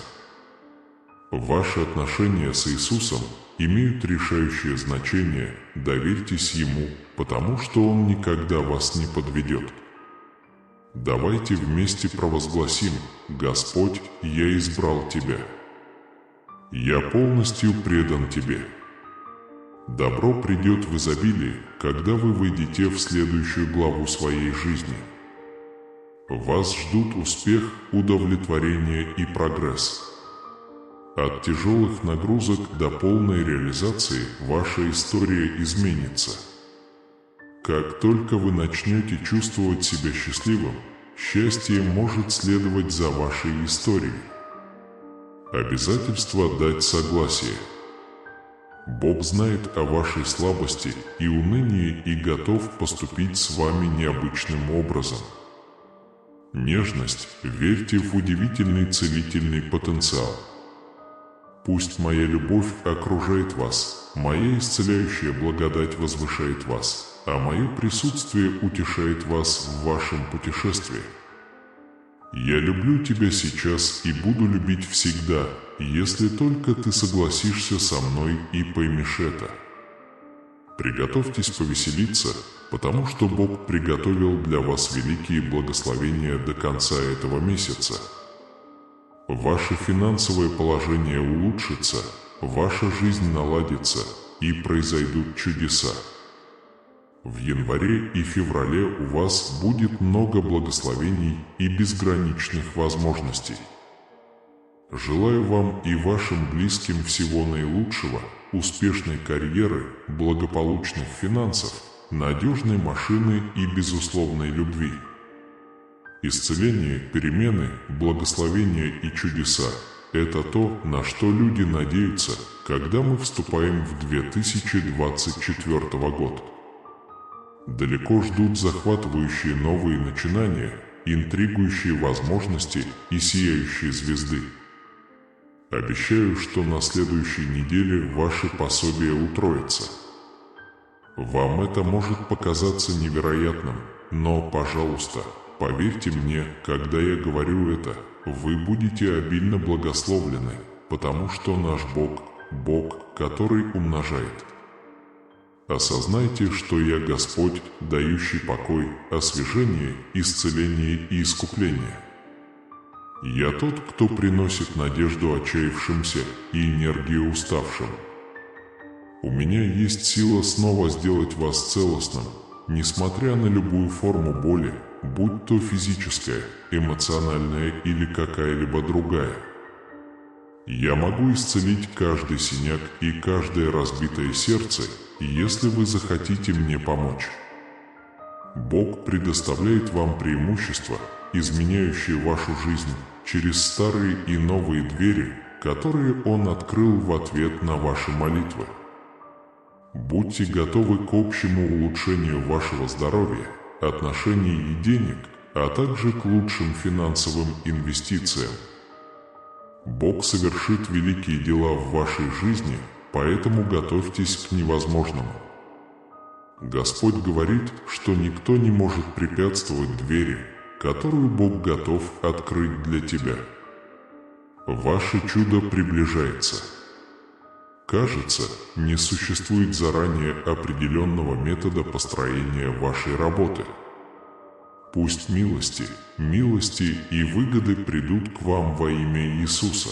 Speaker 1: Ваши отношения с Иисусом имеют решающее значение, доверьтесь Ему, потому что Он никогда вас не подведет. Давайте вместе провозгласим: «Господь, я избрал Тебя. Я полностью предан Тебе». Добро придет в изобилии, когда вы войдете в следующую главу своей жизни. Вас ждут успех, удовлетворение и прогресс. От тяжелых нагрузок до полной реализации ваша история изменится. Как только вы начнете чувствовать себя счастливым, счастье может следовать за вашей историей. Обязательство дать согласие. Бог знает о вашей слабости и унынии и готов поступить с вами необычным образом. Нежность, верьте в удивительный целительный потенциал. Пусть моя любовь окружает вас, моя исцеляющая благодать возвышает вас, а мое присутствие утешает вас в вашем путешествии. Я люблю тебя сейчас и буду любить всегда, если только ты согласишься со мной и поймешь это. Приготовьтесь повеселиться, потому что Бог приготовил для вас великие благословения до конца этого месяца. Ваше финансовое положение улучшится, ваша жизнь наладится и произойдут чудеса. В январе и феврале у вас будет много благословений и безграничных возможностей. Желаю вам и вашим близким всего наилучшего, успешной карьеры, благополучных финансов, надежной машины и безусловной любви. Исцеление, перемены, благословения и чудеса – это то, на что люди надеются, когда мы вступаем в 2024 год. Далеко ждут захватывающие новые начинания, интригующие возможности и сияющие звезды. Обещаю, что на следующей неделе ваше пособие утроится. Вам это может показаться невероятным, но, пожалуйста, поверьте мне, когда я говорю это, вы будете обильно благословлены, потому что наш Бог – Бог, который умножает. Осознайте, что я Господь, дающий покой, освежение, исцеление и искупление. Я тот, кто приносит надежду отчаявшимся и энергию уставшим. У меня есть сила снова сделать вас целостным, несмотря на любую форму боли, будь то физическая, эмоциональная или какая-либо другая. Я могу исцелить каждый синяк и каждое разбитое сердце, если вы захотите мне помочь. Бог предоставляет вам преимущества, изменяющие вашу жизнь через старые и новые двери, которые Он открыл в ответ на ваши молитвы. Будьте готовы к общему улучшению вашего здоровья, отношений и денег, а также к лучшим финансовым инвестициям. Бог совершит великие дела в вашей жизни, поэтому готовьтесь к невозможному. Господь говорит, что никто не может препятствовать двери, которую Бог готов открыть для тебя. Ваше чудо приближается. Кажется, не существует заранее определенного метода построения вашей работы. Пусть милости и выгоды придут к вам во имя Иисуса.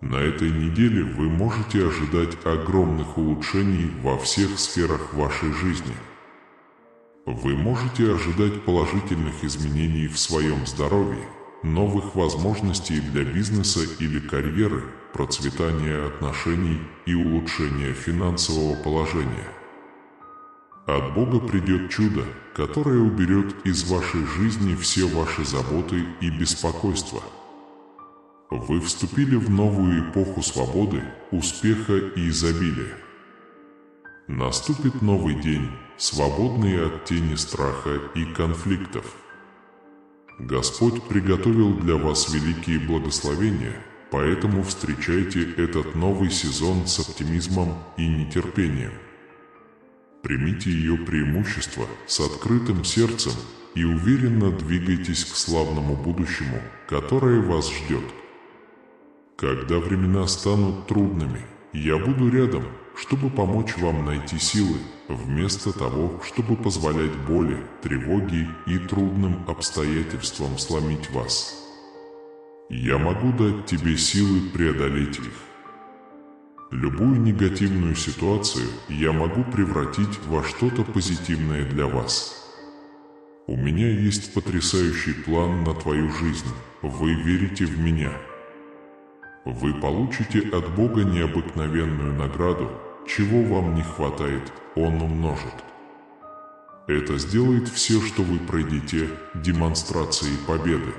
Speaker 1: На этой неделе вы можете ожидать огромных улучшений во всех сферах вашей жизни. Вы можете ожидать положительных изменений в своем здоровье, новых возможностей для бизнеса или карьеры, процветания отношений и улучшения финансового положения. От Бога придет чудо, которое уберет из вашей жизни все ваши заботы и беспокойства. Вы вступили в новую эпоху свободы, успеха и изобилия. Наступит новый день, свободный от тени страха и конфликтов. Господь приготовил для вас великие благословения, поэтому встречайте этот новый сезон с оптимизмом и нетерпением. Примите ее преимущества с открытым сердцем и уверенно двигайтесь к славному будущему, которое вас ждет. Когда времена станут трудными, я буду рядом, чтобы помочь вам найти силы, вместо того, чтобы позволять боли, тревоге и трудным обстоятельствам сломить вас. Я могу дать тебе силы преодолеть их. Любую негативную ситуацию я могу превратить во что-то позитивное для вас. У меня есть потрясающий план на твою жизнь. Вы верите в меня. Вы получите от Бога необыкновенную награду, чего вам не хватает, Он умножит. Это сделает все, что вы пройдете, демонстрацией победы.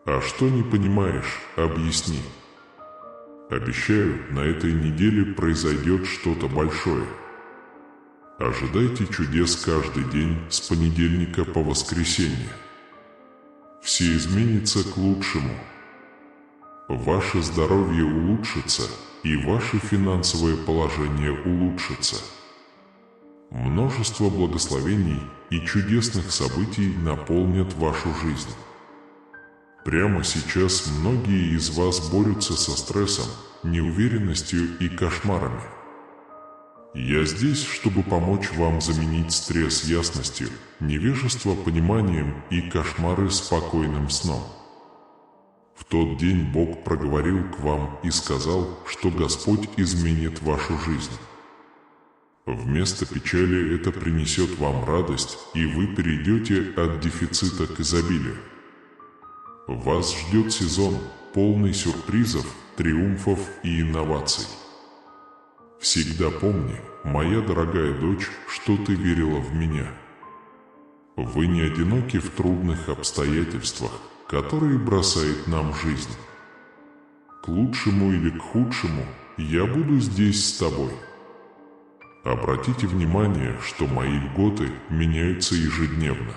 Speaker 1: А что не понимаешь, объясни. Обещаю, на этой неделе произойдет что-то большое. Ожидайте чудес каждый день с понедельника по воскресенье. Все изменится к лучшему. Ваше здоровье улучшится, и ваше финансовое положение улучшится. Множество благословений и чудесных событий наполнят вашу жизнь. Прямо сейчас многие из вас борются со стрессом, неуверенностью и кошмарами. Я здесь, чтобы помочь вам заменить стресс ясностью, невежество пониманием и кошмары спокойным сном. В тот день Бог проговорил к вам и сказал, что Господь изменит вашу жизнь. Вместо печали это принесет вам радость, и вы перейдете от дефицита к изобилию. Вас ждет сезон, полный сюрпризов, триумфов и инноваций. Всегда помни, моя дорогая дочь, что ты верила в меня. Вы не одиноки в трудных обстоятельствах, которые бросает нам жизнь. К лучшему или к худшему я буду здесь с тобой. Обратите внимание, что мои льготы меняются ежедневно.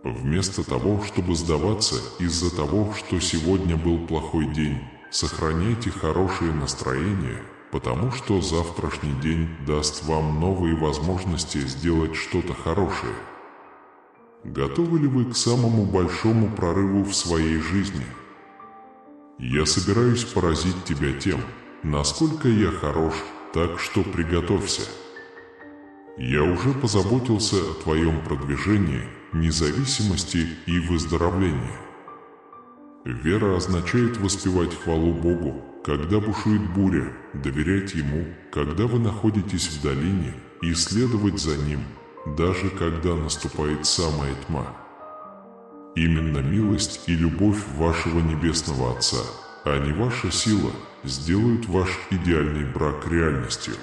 Speaker 1: Вместо того, чтобы сдаваться из-за того, что сегодня был плохой день, сохраняйте хорошее настроение, потому что завтрашний день даст вам новые возможности сделать что-то хорошее. Готовы ли вы к самому большому прорыву в своей жизни? Я собираюсь поразить тебя тем, насколько я хорош, так что приготовься. Я уже позаботился о твоем продвижении, независимости и выздоровлении. Вера означает воспевать хвалу Богу, когда бушует буря, доверять Ему, когда вы находитесь в долине, и следовать за Ним, даже когда наступает самая тьма. Именно милость и любовь вашего Небесного Отца, а не ваша сила, сделают ваш идеальный брак реальностью.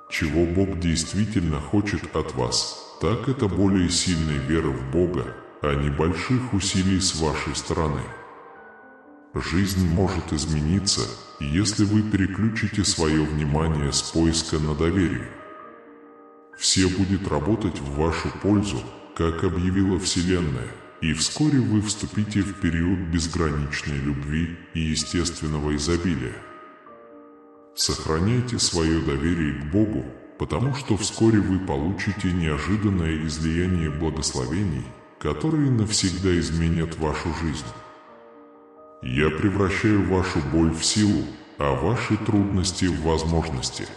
Speaker 1: Чего Бог действительно хочет от вас, так это более сильной веры в Бога, а не больших усилий с вашей стороны. Жизнь может измениться, если вы переключите свое внимание с поиска на доверие. Все будет работать в вашу пользу, как объявила Вселенная, и вскоре вы вступите в период безграничной любви и естественного изобилия. Сохраняйте свое доверие к Богу, потому что вскоре вы получите неожиданное излияние благословений, которые навсегда изменят вашу жизнь. Я превращаю вашу боль в силу, а ваши трудности в возможности.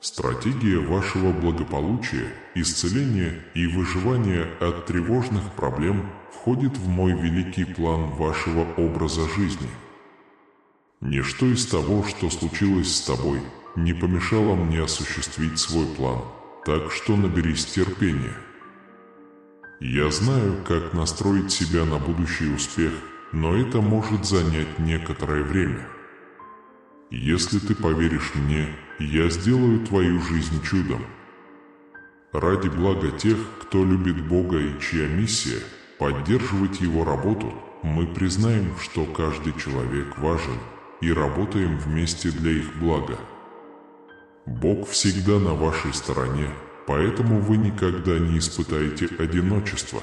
Speaker 1: Стратегия вашего благополучия, исцеления и выживания от тревожных проблем входит в мой великий план вашего образа жизни. Ничто из того, что случилось с тобой, не помешало мне осуществить свой план, так что наберись терпения. Я знаю, как настроить себя на будущий успех, но это может занять некоторое время. Если ты поверишь мне, я сделаю твою жизнь чудом. Ради блага тех, кто любит Бога и чья миссия – поддерживать Его работу, мы признаем, что каждый человек важен, и работаем вместе для их блага. Бог всегда на вашей стороне, поэтому вы никогда не испытаете одиночества.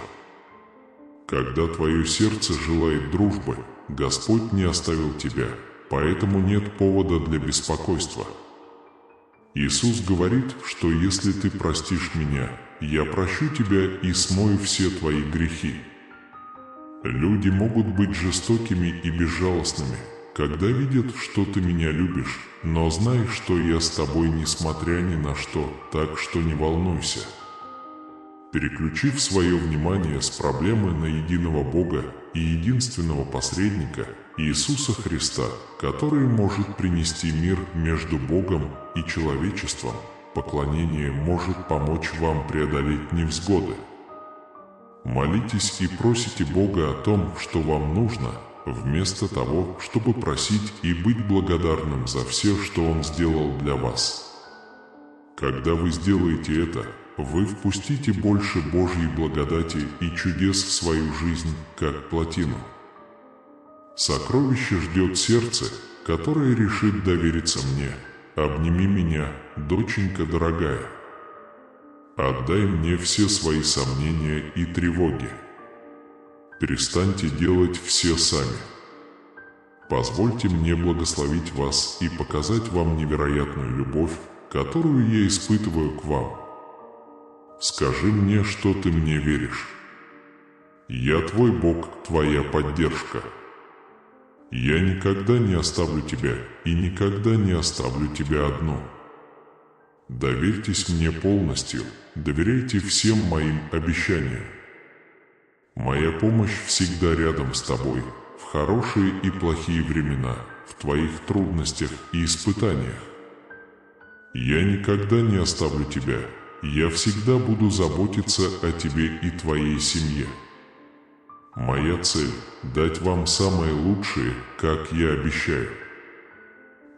Speaker 1: Когда твое сердце желает дружбы, Господь не оставил тебя, поэтому нет повода для беспокойства. Иисус говорит, что если ты простишь меня, я прощу тебя и смою все твои грехи. Люди могут быть жестокими и безжалостными, когда видят, что ты меня любишь, но знай, что я с тобой несмотря ни на что, так что не волнуйся. Переключив свое внимание с проблемы на единого Бога и единственного посредника, Иисуса Христа, который может принести мир между Богом и человечеством, поклонение может помочь вам преодолеть невзгоды. Молитесь и просите Бога о том, что вам нужно, вместо того, чтобы просить и быть благодарным за все, что Он сделал для вас. Когда вы сделаете это, вы впустите больше Божьей благодати и чудес в свою жизнь, как плотину. Сокровище ждет сердце, которое решит довериться мне. Обними меня, доченька дорогая. Отдай мне все свои сомнения и тревоги. Перестаньте делать все сами. Позвольте мне благословить вас и показать вам невероятную любовь, которую я испытываю к вам. Скажи мне, что ты мне веришь. Я твой Бог, твоя поддержка. Я никогда не оставлю тебя и никогда не оставлю тебя одну. Доверьтесь мне полностью, доверяйте всем моим обещаниям. Моя помощь всегда рядом с тобой, в хорошие и плохие времена, в твоих трудностях и испытаниях. Я никогда не оставлю тебя, я всегда буду заботиться о тебе и твоей семье. Моя цель – дать вам самое лучшее, как я обещаю.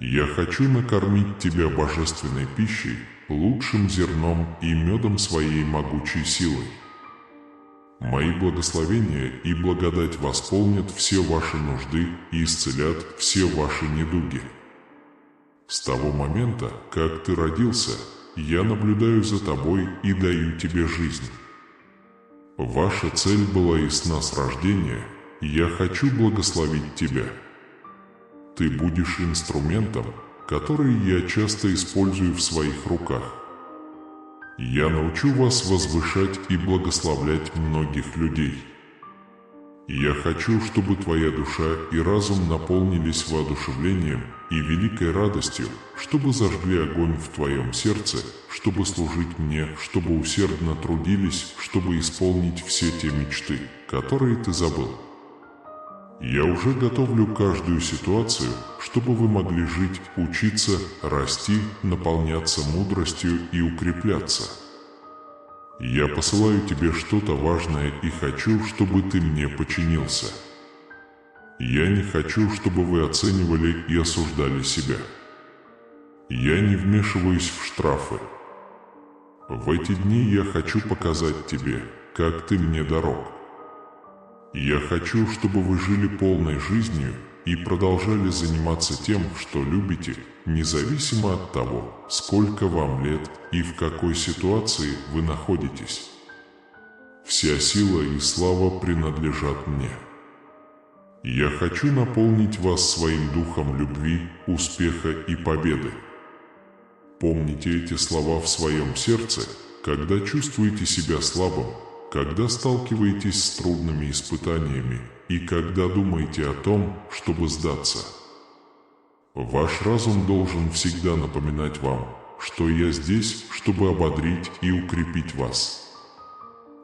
Speaker 1: Я хочу накормить тебя божественной пищей, лучшим зерном и медом своей могучей силой. Мои благословения и благодать восполнят все ваши нужды и исцелят все ваши недуги. С того момента, как ты родился, я наблюдаю за тобой и даю тебе жизнь. Ваша цель была ясна с рождения, и я хочу благословить тебя. Ты будешь инструментом, который я часто использую в своих руках. Я научу вас возвышать и благословлять многих людей. Я хочу, чтобы твоя душа и разум наполнились воодушевлением и великой радостью, чтобы зажгли огонь в твоем сердце, чтобы служить мне, чтобы усердно трудились, чтобы исполнить все те мечты, которые ты забыл. Я уже готовлю каждую ситуацию, чтобы вы могли жить, учиться, расти, наполняться мудростью и укрепляться. Я посылаю тебе что-то важное и хочу, чтобы ты мне подчинился. Я не хочу, чтобы вы оценивали и осуждали себя. Я не вмешиваюсь в штрафы. В эти дни я хочу показать тебе, как ты мне дорог. Я хочу, чтобы вы жили полной жизнью и продолжали заниматься тем, что любите, независимо от того, сколько вам лет и в какой ситуации вы находитесь. Вся сила и слава принадлежат мне. Я хочу наполнить вас своим духом любви, успеха и победы. Помните эти слова в своем сердце, когда чувствуете себя слабым, когда сталкиваетесь с трудными испытаниями и когда думаете о том, чтобы сдаться. Ваш разум должен всегда напоминать вам, что я здесь, чтобы ободрить и укрепить вас.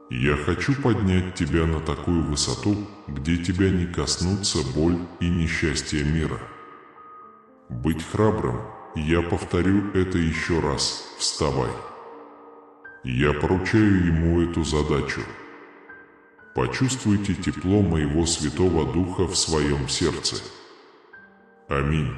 Speaker 1: Я хочу поднять тебя на такую высоту, где тебя не коснутся боль и несчастье мира. Быть храбрым, я повторю это еще раз, вставай. Я поручаю ему эту задачу. Почувствуйте тепло моего Святого Духа в своем сердце. Аминь.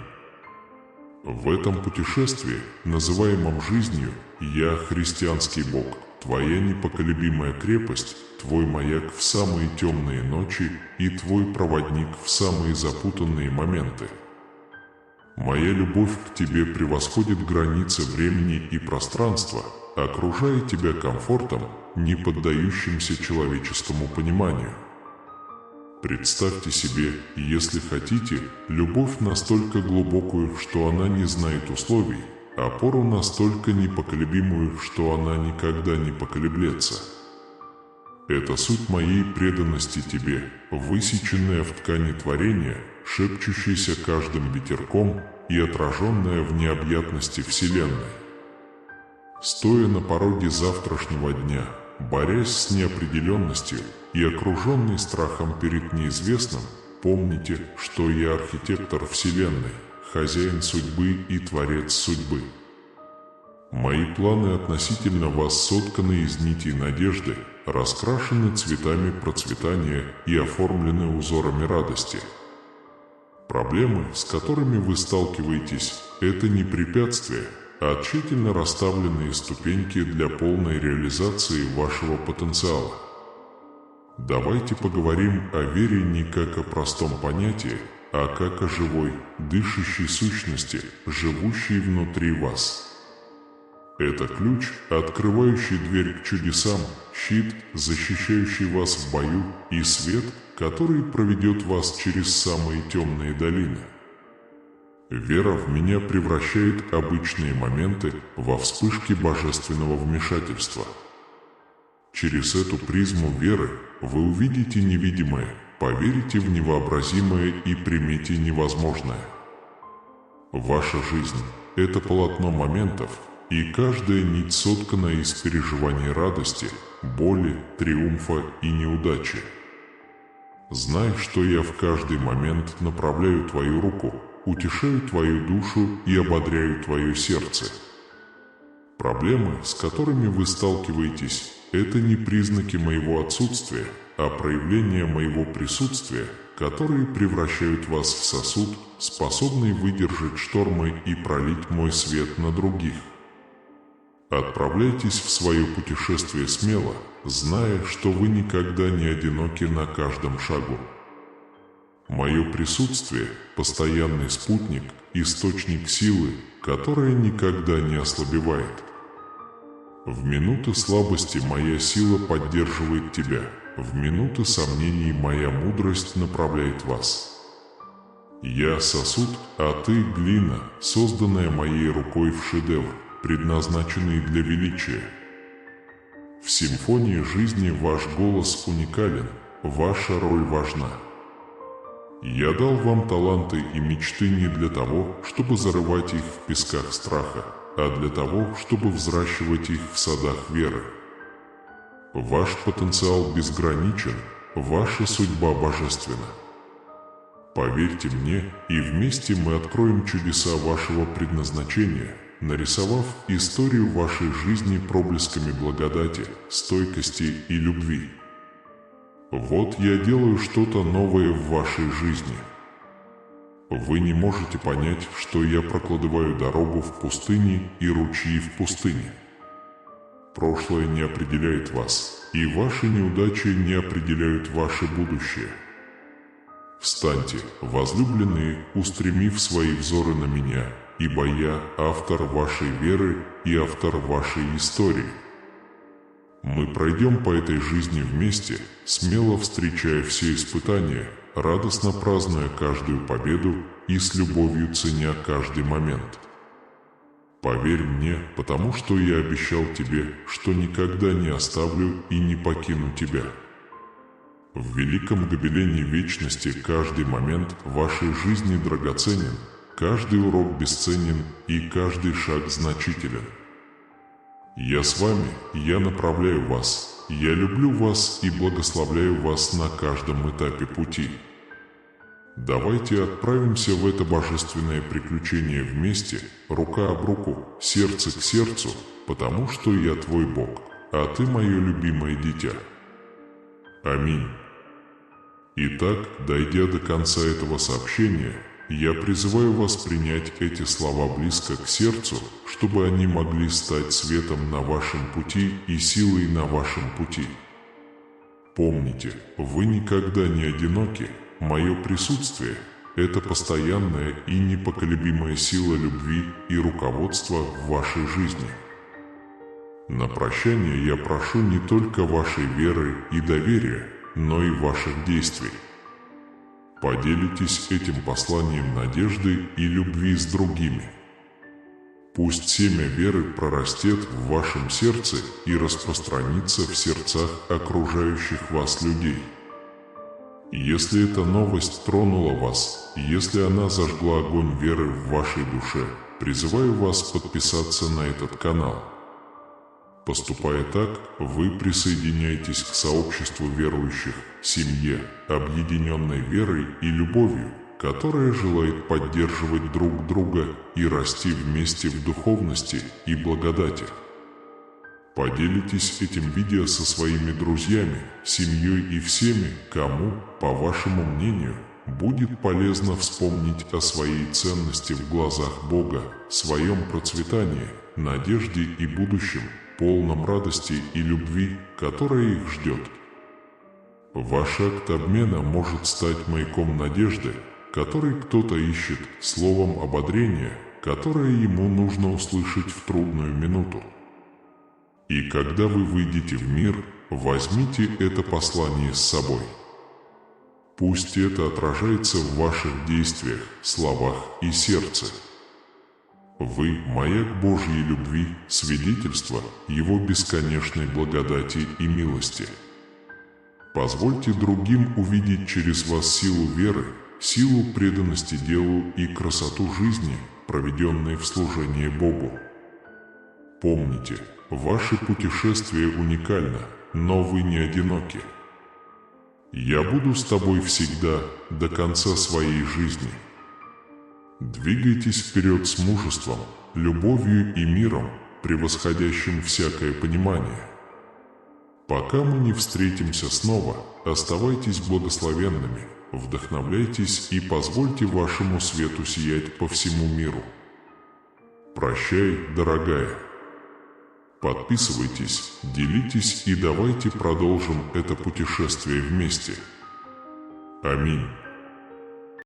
Speaker 1: В этом путешествии, называемом жизнью, я христианский Бог, твоя непоколебимая крепость, твой маяк в самые темные ночи и твой проводник в самые запутанные моменты. Моя любовь к тебе превосходит границы времени и пространства, окружая тебя комфортом, не поддающимся человеческому пониманию. Представьте себе, если хотите, любовь настолько глубокую, что она не знает условий, опору настолько непоколебимую, что она никогда не поколеблется. Это суть моей преданности тебе, высеченная в ткани творения, шепчущаяся каждым ветерком и отраженная в необъятности Вселенной. Стоя на пороге завтрашнего дня, борясь с неопределенностью и окруженный страхом перед неизвестным, помните, что я архитектор Вселенной, хозяин судьбы и творец судьбы. Мои планы относительно вас сотканы из нитей надежды, раскрашены цветами процветания и оформлены узорами радости. Проблемы, с которыми вы сталкиваетесь, это не препятствия, а тщательно расставленные ступеньки для полной реализации вашего потенциала. Давайте поговорим о вере не как о простом понятии, а как о живой, дышащей сущности, живущей внутри вас. Это ключ, открывающий дверь к чудесам, щит, защищающий вас в бою, и свет, который проведет вас через самые темные долины. Вера в меня превращает обычные моменты во вспышки божественного вмешательства. Через эту призму веры вы увидите невидимое, поверите в невообразимое и примете невозможное. Ваша жизнь – это полотно моментов, и каждая нить соткана из переживаний радости, боли, триумфа и неудачи. Знай, что я в каждый момент направляю твою руку, утешаю твою душу и ободряю твое сердце. Проблемы, с которыми вы сталкиваетесь, это не признаки моего отсутствия, а проявление моего присутствия, которые превращают вас в сосуд, способный выдержать штормы и пролить мой свет на других. Отправляйтесь в свое путешествие смело, зная, что вы никогда не одиноки на каждом шагу. Мое присутствие – постоянный спутник, источник силы, которая никогда не ослабевает. В минуты слабости моя сила поддерживает тебя, в минуты сомнений моя мудрость направляет вас. Я сосуд, а ты глина, созданная моей рукой в шедевр, предназначенный для величия. В симфонии жизни ваш голос уникален, ваша роль важна. Я дал вам таланты и мечты не для того, чтобы зарывать их в песках страха, а для того, чтобы взращивать их в садах веры. Ваш потенциал безграничен, ваша судьба божественна. Поверьте мне, и вместе мы откроем чудеса вашего предназначения, нарисовав историю вашей жизни проблесками благодати, стойкости и любви. Вот я делаю что-то новое в вашей жизни. Вы не можете понять, что я прокладываю дорогу в пустыне и ручьи в пустыне. Прошлое не определяет вас, и ваши неудачи не определяют ваше будущее. Встаньте, возлюбленные, устремив свои взоры на меня, ибо я автор вашей веры и автор вашей истории. Мы пройдем по этой жизни вместе, смело встречая все испытания, радостно празднуя каждую победу и с любовью ценя каждый момент. Поверь мне, потому что я обещал тебе, что никогда не оставлю и не покину тебя. В великом гобелене вечности каждый момент вашей жизни драгоценен, каждый урок бесценен и каждый шаг значителен. Я с вами, я направляю вас, я люблю вас и благословляю вас на каждом этапе пути. Давайте отправимся в это божественное приключение вместе, рука об руку, сердце к сердцу, потому что я твой Бог, а ты мое любимое дитя. Аминь. Итак, дойдя до конца этого сообщения, я призываю вас принять эти слова близко к сердцу, чтобы они могли стать светом на вашем пути и силой на вашем пути. Помните, вы никогда не одиноки, мое присутствие – это постоянная и непоколебимая сила любви и руководства в вашей жизни. На прощание я прошу не только вашей веры и доверия, но и ваших действий. Поделитесь этим посланием надежды и любви с другими. Пусть семя веры прорастет в вашем сердце и распространится в сердцах окружающих вас людей. Если эта новость тронула вас, если она зажгла огонь веры в вашей душе, призываю вас подписаться на этот канал. Поступая так, вы присоединяетесь к сообществу верующих, семье, объединенной верой и любовью, которая желает поддерживать друг друга и расти вместе в духовности и благодати. Поделитесь этим видео со своими друзьями, семьей и всеми, кому, по вашему мнению, будет полезно вспомнить о своей ценности в глазах Бога, своем процветании, надежде и будущем, полном радости и любви, которая их ждет. Ваш акт обмена может стать маяком надежды, который кто-то ищет, словом ободрения, которое ему нужно услышать в трудную минуту. И когда вы выйдете в мир, возьмите это послание с собой. Пусть это отражается в ваших действиях, словах и сердце. Вы – маяк Божьей любви, свидетельство Его бесконечной благодати и милости. Позвольте другим увидеть через вас силу веры, силу преданности делу и красоту жизни, проведенной в служении Богу. Помните, ваше путешествие уникально, но вы не одиноки. Я буду с тобой всегда, до конца своей жизни. Двигайтесь вперед с мужеством, любовью и миром, превосходящим всякое понимание. Пока мы не встретимся снова, оставайтесь благословенными, вдохновляйтесь и позвольте вашему свету сиять по всему миру. Прощай, дорогая. Подписывайтесь, делитесь и давайте продолжим это путешествие вместе. Аминь.